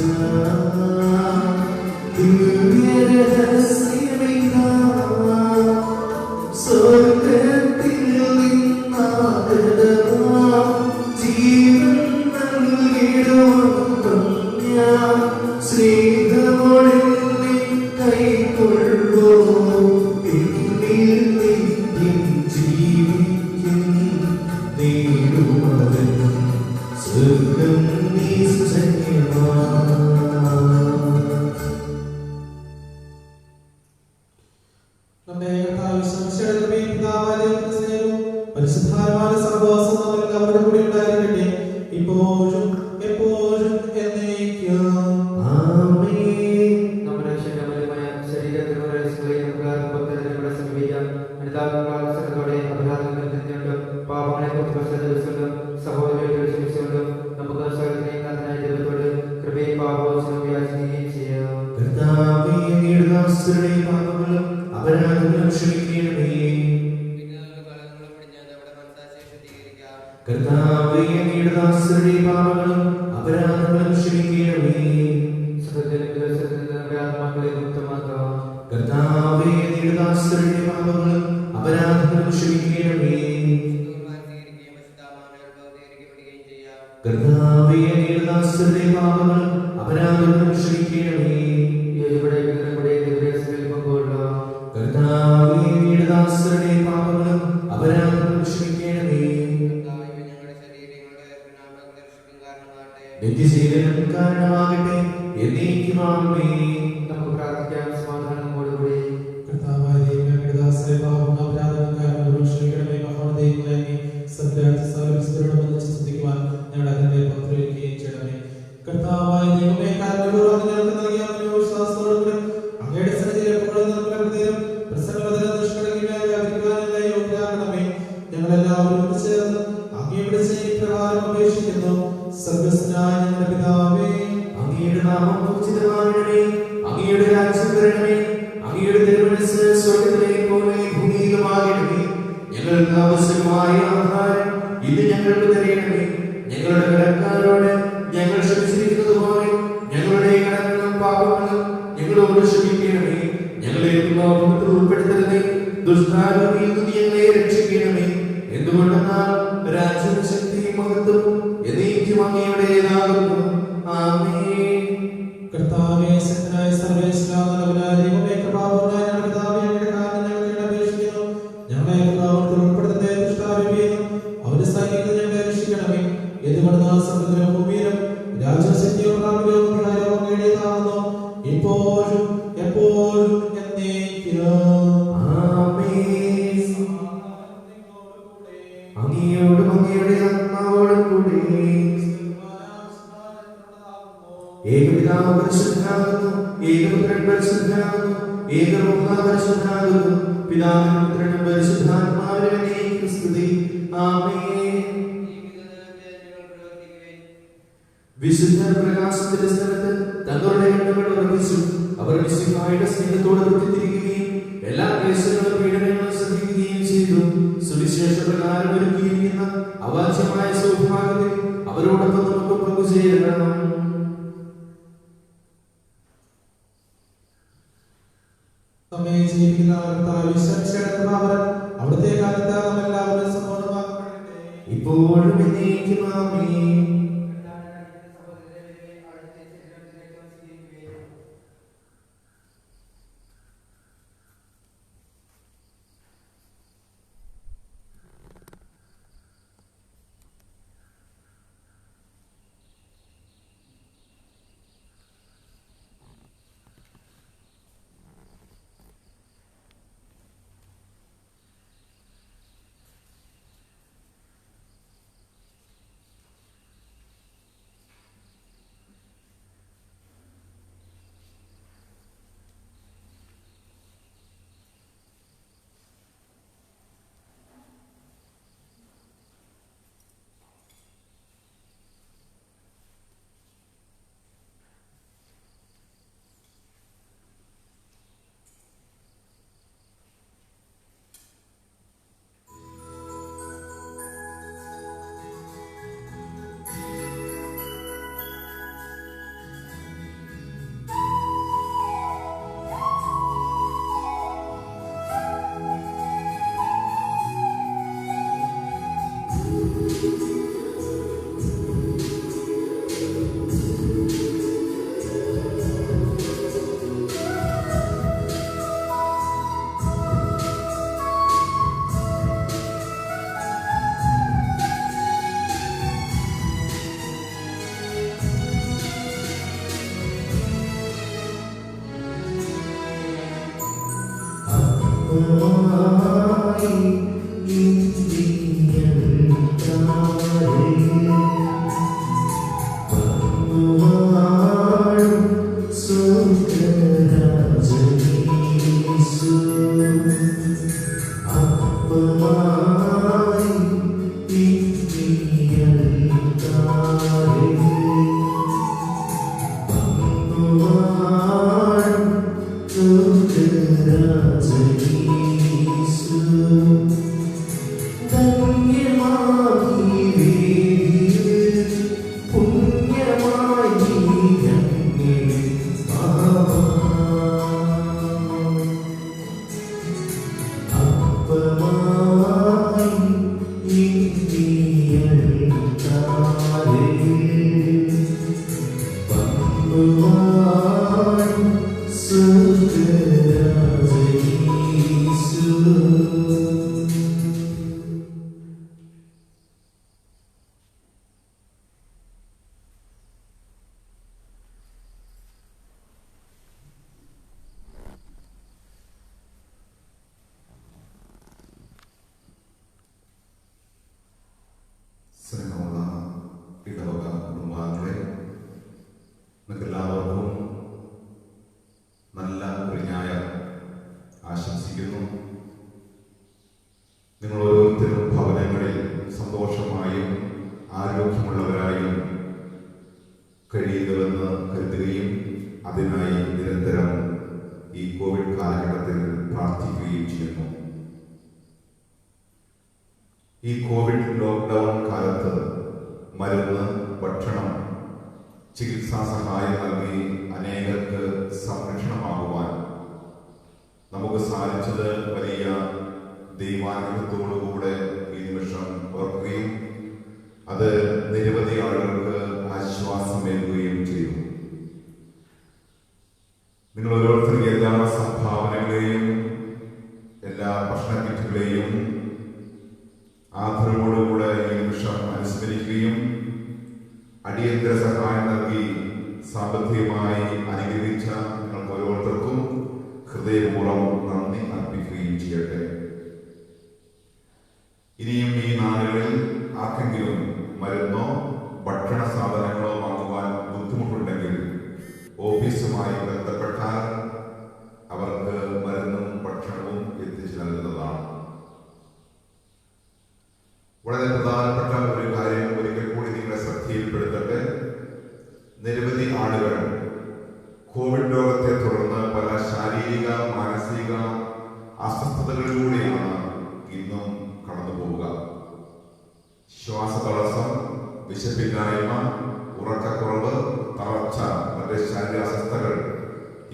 ദിവ്യരഹസ്യമിതാ, സ്വർഗ്ഗത്തിൽ നിന്നാഗതമാം ജീവൻ നൽകിടുവാൻ ഞാൻ സ്നേഹമോടെ കൈക്കൊള്ളൂ. എന്നിൽ നിത്യം ജീവിക്കും നേടുവൻ സ്വർഗ്ഗം നിശ്ചയമാണ്. നമ്മുടെ കർത്താവ് ഈശോമിശിഹായുടെ കൃപയും പിതാവായ ദൈവത്തിന്റെ സ്നേഹവും പരിശുദ്ധാത്മാവിന്റെ സഹവാസവും നമ്മളെല്ലാവരുടെ കൂടെ ഉണ്ടായിരിക്കട്ടെ, ഇപ്പോഴും എപ്പോഴും എന്നേക്കും. ആമേൻ. നമ്മുടെ ശരീരമായ ശരീരത്തിലുള്ള നമുക്ക് സമീപിക്കാം. അനുതാപത്തോടെ അപരാധങ്ങൾ തിരിഞ്ഞുകൊണ്ട് പാപങ്ങളെ കുറിച്ച് പശ്ചാത്തലം സഹോദരങ്ങളെ ക്ഷമിച്ചുകൊണ്ടും നമുക്ക് സകലനായ ദൈവത്തോട് കൃപയും പാപവും യാചിക്കുകയും ചെയ്യാം. കർത്താവേ, അങ്ങയുടെ ദാസരുടെ പാപങ്ങളും അപരാധങ്ങളും ക്ഷമിക്കണമേ. കർത്താവേ, അങ്ങയുടെ ദാസരുടെ പാപങ്ങളും അപരാധങ്ങളും ക്ഷമിക്കണമേ. ആത്മാക്കളെ മുക്തമാക്കാം. കർത്താവേ, അങ്ങയുടെ ദാസരുടെ പാപങ്ങളും അപരാധങ്ങളും ക്ഷമിക്കണമേ. കർത്താവേ, അങ്ങയുടെ ദാസരുടെ പാപങ്ങളും അപരാധങ്ങളും ക്ഷമിക്കണമേ. കർത്താവേ, അങ്ങയുടെ ദാസരുടെ പാപങ്ങളും അപരാധങ്ങളും ക്ഷമിക്കണമേ. നിത്യജീവനും കാരണമാകട്ടെ എന്നേക്കും ആമേൻ. നമുക്ക് പ്രാർത്ഥിക്കാം. സമാധാനത്തോടുകൂടി കർത്താവായ ദൈവമേ, അങ്ങയുടെ ദാസരുടെ പാപങ്ങളും അപരാധങ്ങളും കാരണങ്ങളും ക്ഷമിക്കണമേ. മഹാദൈവമേ, അങ്ങേ സത്യാർത്ഥ സ്തുതിക്കുവാൻ ഞങ്ങളുടെ അതിന്റെ പത്രയൊക്കെയും ചെയ്യണമേ. കർത്താവായ ദൈവമേ, കാരണപൂർവ്വം ഞങ്ങൾക്ക് നൽകിയ വിശ്വാസത്തോടുകൂടി അങ്ങയുടെ സന്നിധിയിൽ എപ്പോഴും നിർമ്മലഹൃദയം പ്രസന്നവദനം നിഷ്കളങ്കമായി വ്യാപരിക്കുവാനുള്ള യോഗ്യരാകണമേ. ഞങ്ങളെല്ലാവരും ചേർന്ന് അങ്ങയുടെ പ്രകാരം അപേക്ഷിക്കുന്നു. സർവ്വസ്നായ ഞങ്ങളുടെ പിതാവേ, അങ്ങയുടെ നാമം പൂജിതമാകണമേ. അങ്ങയുടെ രാജ്യം വരണമേ. അങ്ങയുടെ തിരുമനസ്സ് സ്വർഗ്ഗത്തിലെ പോലെ ഭൂമിയിലുമാകണമേ. ഞങ്ങൾക്ക് ആവശ്യമായ ആഹാരം ഇന്ന് ഞങ്ങൾക്ക് തരണമേ. ഞങ്ങളുടെ കടക്കാരോട് ഞങ്ങൾ ക്ഷമിച്ചിരിക്കുന്നത് പോലെ ഞങ്ങളുടെ കടങ്ങളും പാപങ്ങളും ഞങ്ങളോട് ക്ഷമിക്കണമേ. ഞങ്ങളെ പാപത്തിൽ ഉൾപ്പെടുത്തരുതേ. ദുഷ്ടാരൂപിയിൽ നിന്ന് ഞങ്ങളെ രക്ഷിക്കണമേ. എന്തുകൊണ്ടെന്നാൽ രാജ്യവും ശക്തിയും മഹത്വവും എന്നേക്കും അങ്ങയുടേതാകുന്നു. ആമേൻ. കർത്താവേ, ശക്തനായ സർവ്വേശ്വരനായ ദൈവമേ, കൃപാപൂർണ്ണനായ ഞങ്ങളുടെ പിതാവേ, അങ്ങയുടെ കാര്യം ഞങ്ങൾക്ക് അപേക്ഷിക്കുന്നു. ഞങ്ങളെ പാപത്തിൽ ഉൾപ്പെടുത്തരുതേ. ദുഷ്ടാരൂപിയിൽ അവന്റെ സൈന്യത്തിൽ ഞങ്ങളെ രക്ഷിക്കണമേ. എന്തുകൊണ്ടെന്നാൽ സ്വർഗ്ഗത്തിലും ഭൂമിയിലും രാജ്യവും ശക്തിയും പ്രാബല്യവും അധികാരവും അങ്ങയുടേതാകുന്നു, ഇപ്പോഴും എപ്പോഴും എന്നേക്കും. ആമേൻ. അങ്ങയോടും അങ്ങയുടെ ആത്മാവോടും കൂടി ഏകപിതാവ് പരിശുദ്ധനാകുന്നു, ഏകപുത്രൻ പരിശുദ്ധനാകുന്നു, ഏകരൂഹ പരിശുദ്ധനാകുന്നു, പിതാവിനും പുത്രനും പരിശുദ്ധാത്മാവിനും എന്നേക്കും സ്തുതി. ആമേൻ. വിശുദ്ധർ പ്രകാശത്തിന്റെ സ്ഥലത്ത് തങ്ങളുടെ കണ്ണുകൾ ഉറപ്പിച്ചു. അവർ മിശിഹായുടെ സ്നേഹത്തോട് തൊട്ടിത്തിരിക്കുകയും എല്ലാ ക്ലേശങ്ങളും പീഡനങ്ങളും ശ്രദ്ധിക്കുകയും ചെയ്തു. സുവിശേഷ പ്രകാരം ഒരുക്കിയിരിക്കുന്ന അവാച്യമായ സൗഭാഗ്യത്തിൽ അവരോടൊപ്പം നമുക്ക് പങ്കുചേരണം. നമ്മെ ജീവിക്കുന്ന അവിടുത്തെ കാലത്ത് നമ്മെല്ലാവരും സമ്പൂർണ്ണമാക്കപ്പെടട്ടെ. ഇപ്പോഴും എന്നേക്കും ആമേൻ. ഇടവക കുടുംബാംഗങ്ങളെ, നിങ്ങൾക്കെല്ലാവർക്കും നല്ല ഒരു ഞായർ ആശംസിക്കുന്നു. നിങ്ങൾ ഓരോരുത്തരും ഭവനങ്ങളിൽ സന്തോഷമായും ആരോഗ്യമുള്ളവരായും കഴിയുന്നുവെന്ന് കരുതുകയും അതിനായി നിരന്തരം ഈ കോവിഡ് കാലഘട്ടത്തിൽ പ്രാർത്ഥിക്കുകയും ചെയ്യുന്നു. ഈ കോവിഡ് ലോക്ക്ഡൗൺ കാലത്ത് മരുന്ന്, ഭക്ഷണം, ചികിത്സാ സഹായം നൽകി അനേകർക്ക് സംരക്ഷണമാകുവാൻ നമുക്ക് സാധിച്ചത് വലിയ ദൈവാനുഗ്രഹത്തോടുകൂടെ ഈ നിമിഷം ഓർക്കുകയും അത് നിരവധി ആളുകൾക്ക് ആശ്വാസമേകുകയും ചെയ്തു. നിങ്ങൾ ഓരോരുത്തരും എല്ലാ സംഭാവനകളെയും എല്ലാ ഭക്ഷണ കിറ്റുകളെയും ആദരവോടുകൂടെ ഈ നിമിഷം അനുസ്മരിക്കുകയും അടിയന്തര സഹായം നൽകി സാമ്പത്തികമായി അനുഗ്രഹിച്ച നിങ്ങൾക്ക് ഓരോരുത്തർക്കും ഹൃദയപൂർവ്വം നന്ദി അർപ്പിക്കുകയും ചെയ്യട്ടെ. ഇനിയും ഈ നാളുകളിൽ ആർക്കെങ്കിലും മരുന്നോ ഭക്ഷണ സാധനങ്ങളോ വാങ്ങുവാൻ ബുദ്ധിമുട്ടുണ്ടെങ്കിൽ ഓഫീസുമായി ബന്ധപ്പെട്ടാൽ അവർക്ക് മരുന്നും ഭക്ഷണവും എത്തിച്ചു നൽകുന്നതാണ്. വളരെ പ്രധാനപ്പെട്ട ഒരു കാര്യം ഒരിക്കൽ കൂടി നിങ്ങളുടെ ശ്രദ്ധയിൽപ്പെടുത്തട്ടെ. നിരവധി ആളുകൾ കോവിഡ് രോഗത്തെ തുടർന്ന് പല ശാരീരിക, മാനസിക അസ്വസ്ഥതകളിലൂടെയാണ് ഇന്നും കടന്നു പോവുക. ശ്വാസതടസ്സം, വിശപ്പില്ലായ്മ, ഉറക്കക്കുറവ്, തളർച്ച, മറ്റ് ശാരീരിക അസ്വസ്ഥതകൾ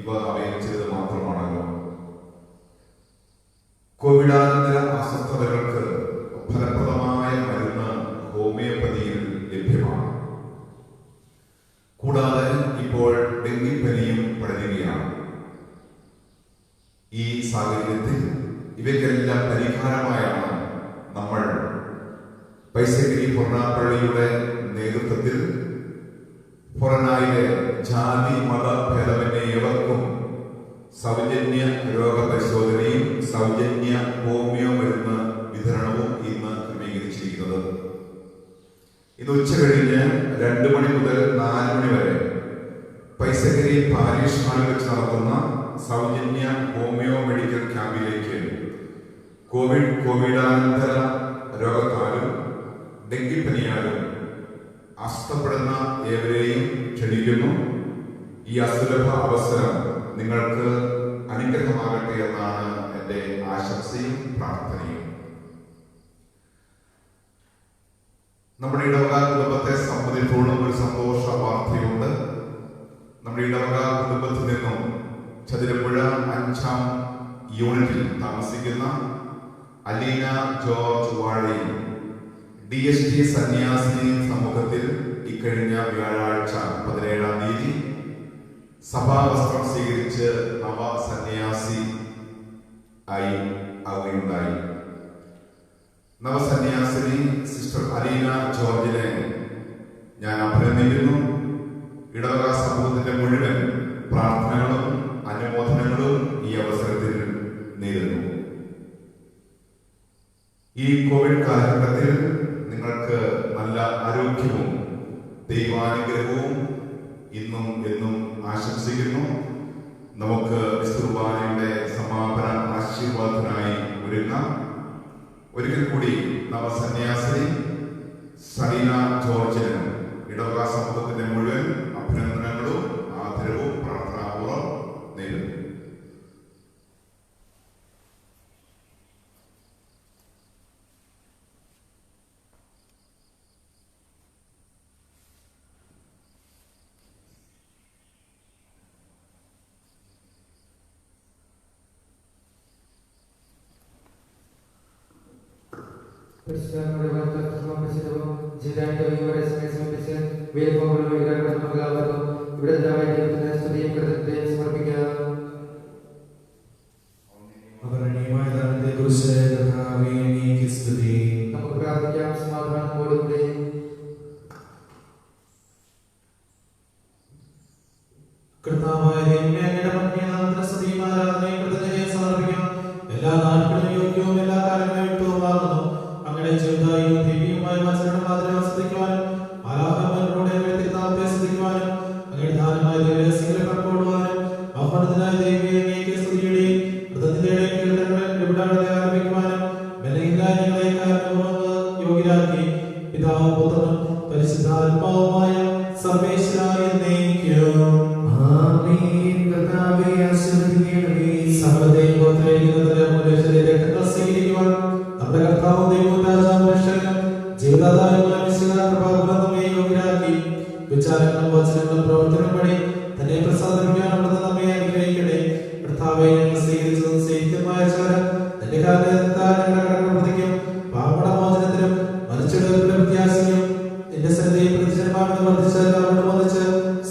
ഇവ അവയിൽ ചിലത് മാത്രമാണല്ലോ. കോവിഡാനന്തര അസ്വസ്ഥതകൾക്ക് ഫലപ്രദമായ മരുന്ന് ഹോമിയോപ്പതിയിൽ ലഭ്യമാണ്. കൂടാതെ ഇപ്പോൾ ഡെങ്കിപ്പനിയും പടരുകയാണ്. ഈ സാഹചര്യത്തിൽ ഇവയ്ക്കെല്ലാം പരിഹാരമായാണ് നമ്മൾ പൈസഗിരി പൊറനാപ്പള്ളിയുടെ നേതൃത്വത്തിൽ പൊറനായിലെ ജാതി മത ഭേദമന്യേ ഏവർക്കും സൗജന്യ രോഗപരിശോധനയും സൗജന്യ ഹോമിയോ മരുന്ന് വിതരണവും ഇന്ന് ക്രമീകരിച്ചിരിക്കുന്നത്. ഇന്ന് ഉച്ചകഴിഞ്ഞ് 2 മണി മുതൽ 4 മണി വരെ പൈസഗിരി പാരീഷ് ഹാളിൽ വെച്ച് നടത്തുന്ന സൗജന്യ ഹോമിയോ മെഡിക്കൽ ക്യാമ്പിലേക്ക് കോവിഡാനന്തര രോഗത്താലും ഡെങ്കിപ്പനിയാലും അസ്വസ്ഥപ്പെടുന്ന ഏവരെയും ക്ഷണിക്കുന്നു. ഈ അസുലഭ അവസരം നിങ്ങൾക്ക് അനുഗ്രഹമാകട്ടെ എന്നാണ് എൻ്റെ ആശംസയും പ്രാർത്ഥനയും. നമ്മുടെ ഇടവക കുടുംബത്തെ സംബന്ധിച്ചിടത്തോളം ഒരു സന്തോഷ വാർത്തയുണ്ട്. നമ്മുടെ ഇടവക കുടുംബത്തിൽ നിന്നും ചതുരപ്പുഴ 5-ാം യൂണിറ്റിൽ താമസിക്കുന്ന അലീന ജോർജ് വാഴയിൽ DST സന്യാസിനി സമൂഹത്തിൽ ഇക്കഴിഞ്ഞ വ്യാഴാഴ്ച 17-ാം തീയതി സഭാവസ്ത്രം സ്വീകരിച്ച് നവ സന്യാസി ആവുകയുണ്ടായി. നവസന്യാസിനി സിസ്റ്റർ അലീന ജോർജിനെ ഞാൻ അഭിനന്ദിക്കുന്നു. ഇടവക സമൂഹത്തിന്റെ മുഴുവൻ പ്രാർത്ഥനകളും അനുമോദനങ്ങളും ഈ അവസരത്തിൽ നേരുന്നു. ഈ കോവിഡ് കാലഘട്ടത്തിൽ നിങ്ങൾക്ക് നല്ല ആരോഗ്യവും ദൈവാനുഗ്രഹവും ഇന്നും എന്നും ആശംസിക്കുന്നു. നമുക്ക് കുർബാനയുടെ സമാപന ആശീർവാദത്തിനായി ഒരുങ്ങാം. ഒരിക്കൽ കൂടി നവസന്യാസിനി സലീന ജോർജിന് ഇടവക സമൂഹത്തിന്റെ മുഴുവൻ അഭിനന്ദനങ്ങളും ആദരവും പ്രാർത്ഥനാപൂർവ്വം നേരുന്നു. പരിശുദ്ധമായ വാഗ്ദത്തം സമർപ്പിച്ചതും ജീവിതാന്റെ വഴിയോടെ സമർപ്പിച്ച് വേദഭാഗങ്ങളും എല്ലാവർക്കും ഇവിടെ ദൈവത്തിന് സ്തുതിയും കൃതജ്ഞതയും സമർപ്പിക്കാം. നമുക്ക് പ്രാർത്ഥിക്കാം. സമാധാനത്തോടുകൂടി കർത്താവായ ദൈവമേ, അങ്ങയുടെ മഹനീയനാമത്തിന് സ്തുതിയും ആരാധനയും കൃതജ്ഞതയും സമർപ്പിക്കാം. എല്ലാ നാളുകളും യോഗ്യവും എല്ലാ കാലങ്ങളും യുക്തവുമാകുന്നു. അങ്ങയുടെ ചെറുതായും ദിവ്യവുമായ വചനം മാത്രമേ ആസ്വദിക്കുവാനും പരിശുദ്ധാത്മാവുമായ സർവേശ്വരായ എന്നേക്കും. ആമേൻ. കർത്താവേ, ആശീർവദിക്കണമേ. സകലത്തെയും ഗോത്രേയങ്ങളുടെ മൂലശരീര രക്തങ്ങൾ സ്വീകരിക്കുവാൻ നമ്മുടെ കർത്താവും ദൈവവും രാജാവും രക്ഷകനും ജീവദാതാവുമായ മിശിഹായുടെ കൃപാവരം നമ്മെ യോഗ്യരാക്കി. വിചാരങ്ങളും വചനങ്ങളും പ്രവർത്തനങ്ങളും വഴി തന്നെ പ്രസാദിപ്പിക്കാൻ അവിടുന്ന് നമ്മെ അനുഗ്രഹിക്കണേ. കർത്താവേ, ഞങ്ങൾ സ്വീകരിച്ചതും സ്വീകരിക്കുന്നതുമായ ആചാരം നിന്റെ കാലത്താൽ ഞങ്ങളുടെ കടങ്ങൾ പ്രതിക്കും പാപങ്ങളുടെ മോചനത്തിനും മരിച്ചെടുക്കലിന്റെ പ്രത്യാശയും നിന്റെ സന്നിധിയിൽ പ്രതിജനമാണെന്ന് വർദ്ധിച്ചാൽ അവിടെ വന്നിച്ച്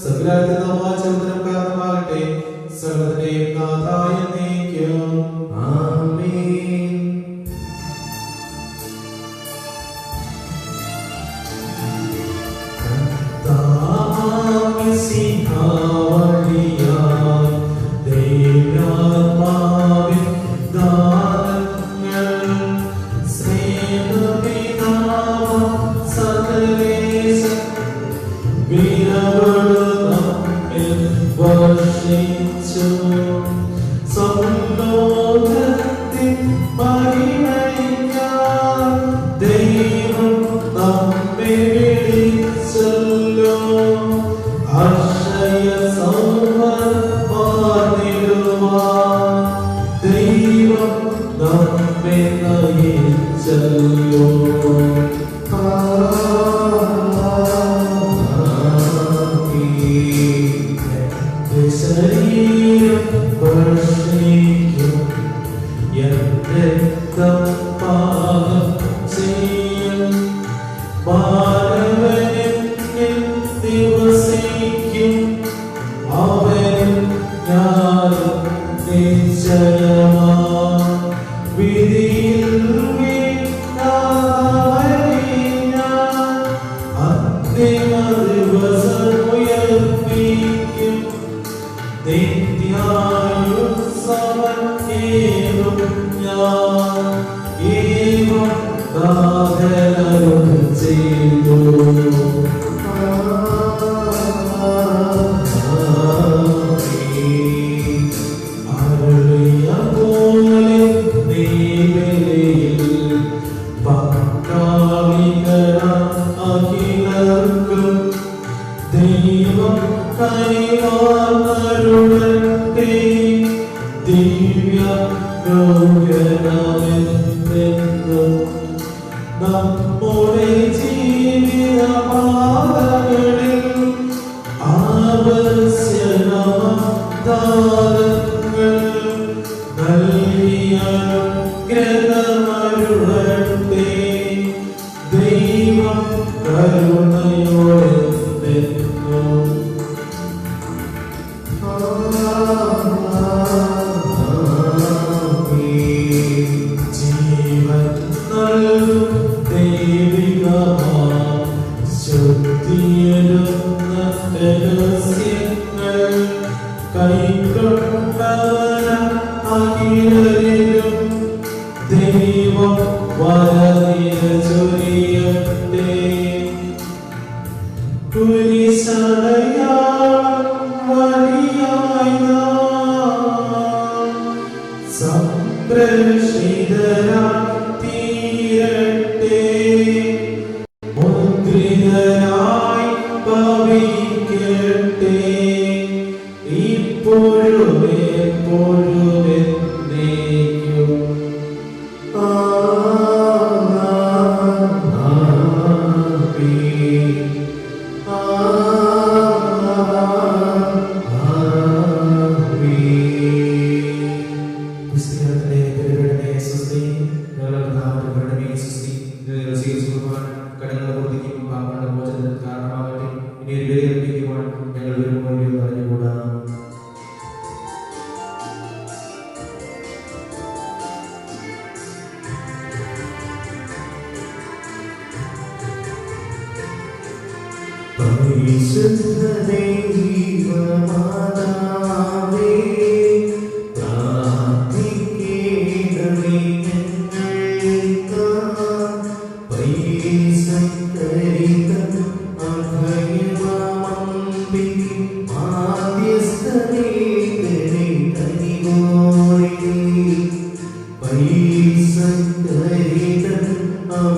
സകലത്തിൽ നാം വാചകത്തിനും കാരണമാകട്ടെ. സകലത്തിന്റെയും നാഥായ എന്നേക്കും. ആമേൻ. ദൈവം നമ്മെ വിളിച്ചല്ലോ. അക്ഷയ സൗവർമാർന്നിടുവാൻ ദൈവം നമ്മെ നയിച്ചല്ലോ. ശരീരം ഭക്ഷിക്കും രക്തം പാകം ചെയ്യും മാനവനിൽ ദിവസിക്കും അവനും ഞാനും നിശ്ചയമാ വിധിയിൽ ഞാൻ അന്തിമ ദിവസം ഉയർപ്പിക്കും നിത്യായുസ്സമേകും ഞാൻ ഏവം ദാതനരുൾ ചെയ്തു. അരുളിയ പോലെ നീവയിൽ പങ്കാളികളാം അഖിലർക്കും ദൈവം കനിവാർന്നരുളട്ടെ. ദിവ്യ രോഗനമെന്നും നമ്മുടെ ജീവിത പാതകളിൽ ആവശ്യമാദാനങ്ങൾ നൽകിയ അനുഗ്രഹമരുളട്ടെ. ദൈവം കരുണയോടെ നിന്നും ജീവൻ നൽകും ദൈവികമാം ശുദ്ധിയെഴുന്ന രഹസ്യങ്ങൾ കൈക്കൊണ്ടവന അഖിലരിലും ദൈവം വരനിര ചൊരിയട്ടെ. കുരിശടയാളം വഴിയായി നാം സംപ്രേഷിതരായി തീരട്ടെ. മുദ്രിതരായി ഭവിക്കട്ടെ. ഇപ്പോഴും എപ്പോഴും എന്നേക്കും.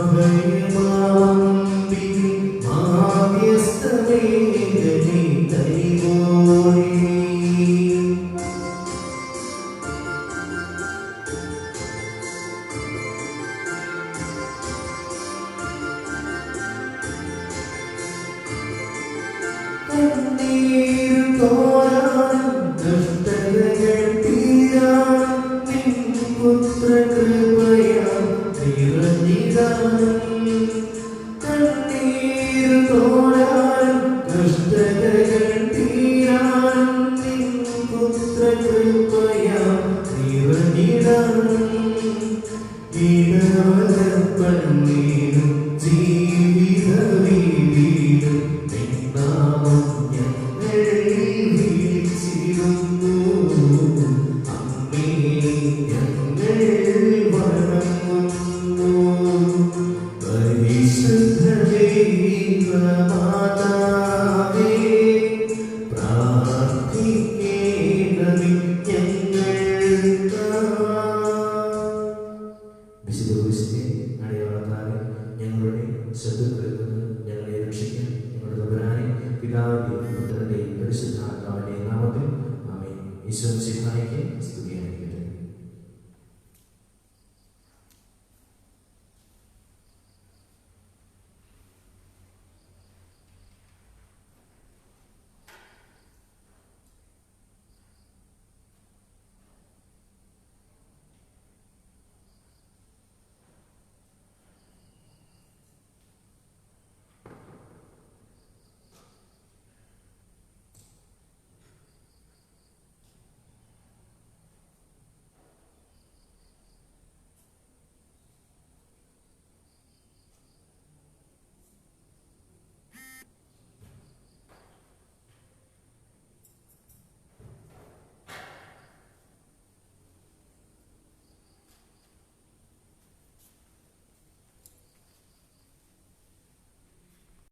അഭയമാം പിതാവിന്റെയും പുത്രന്റെയും പരിശുദ്ധാത്മാവിന്റെയും നാമത്തിൽ ആമേൻ. ഈശോ മിശിഹായ്ക്ക് സ്തുതിയായിരിക്കട്ടെ.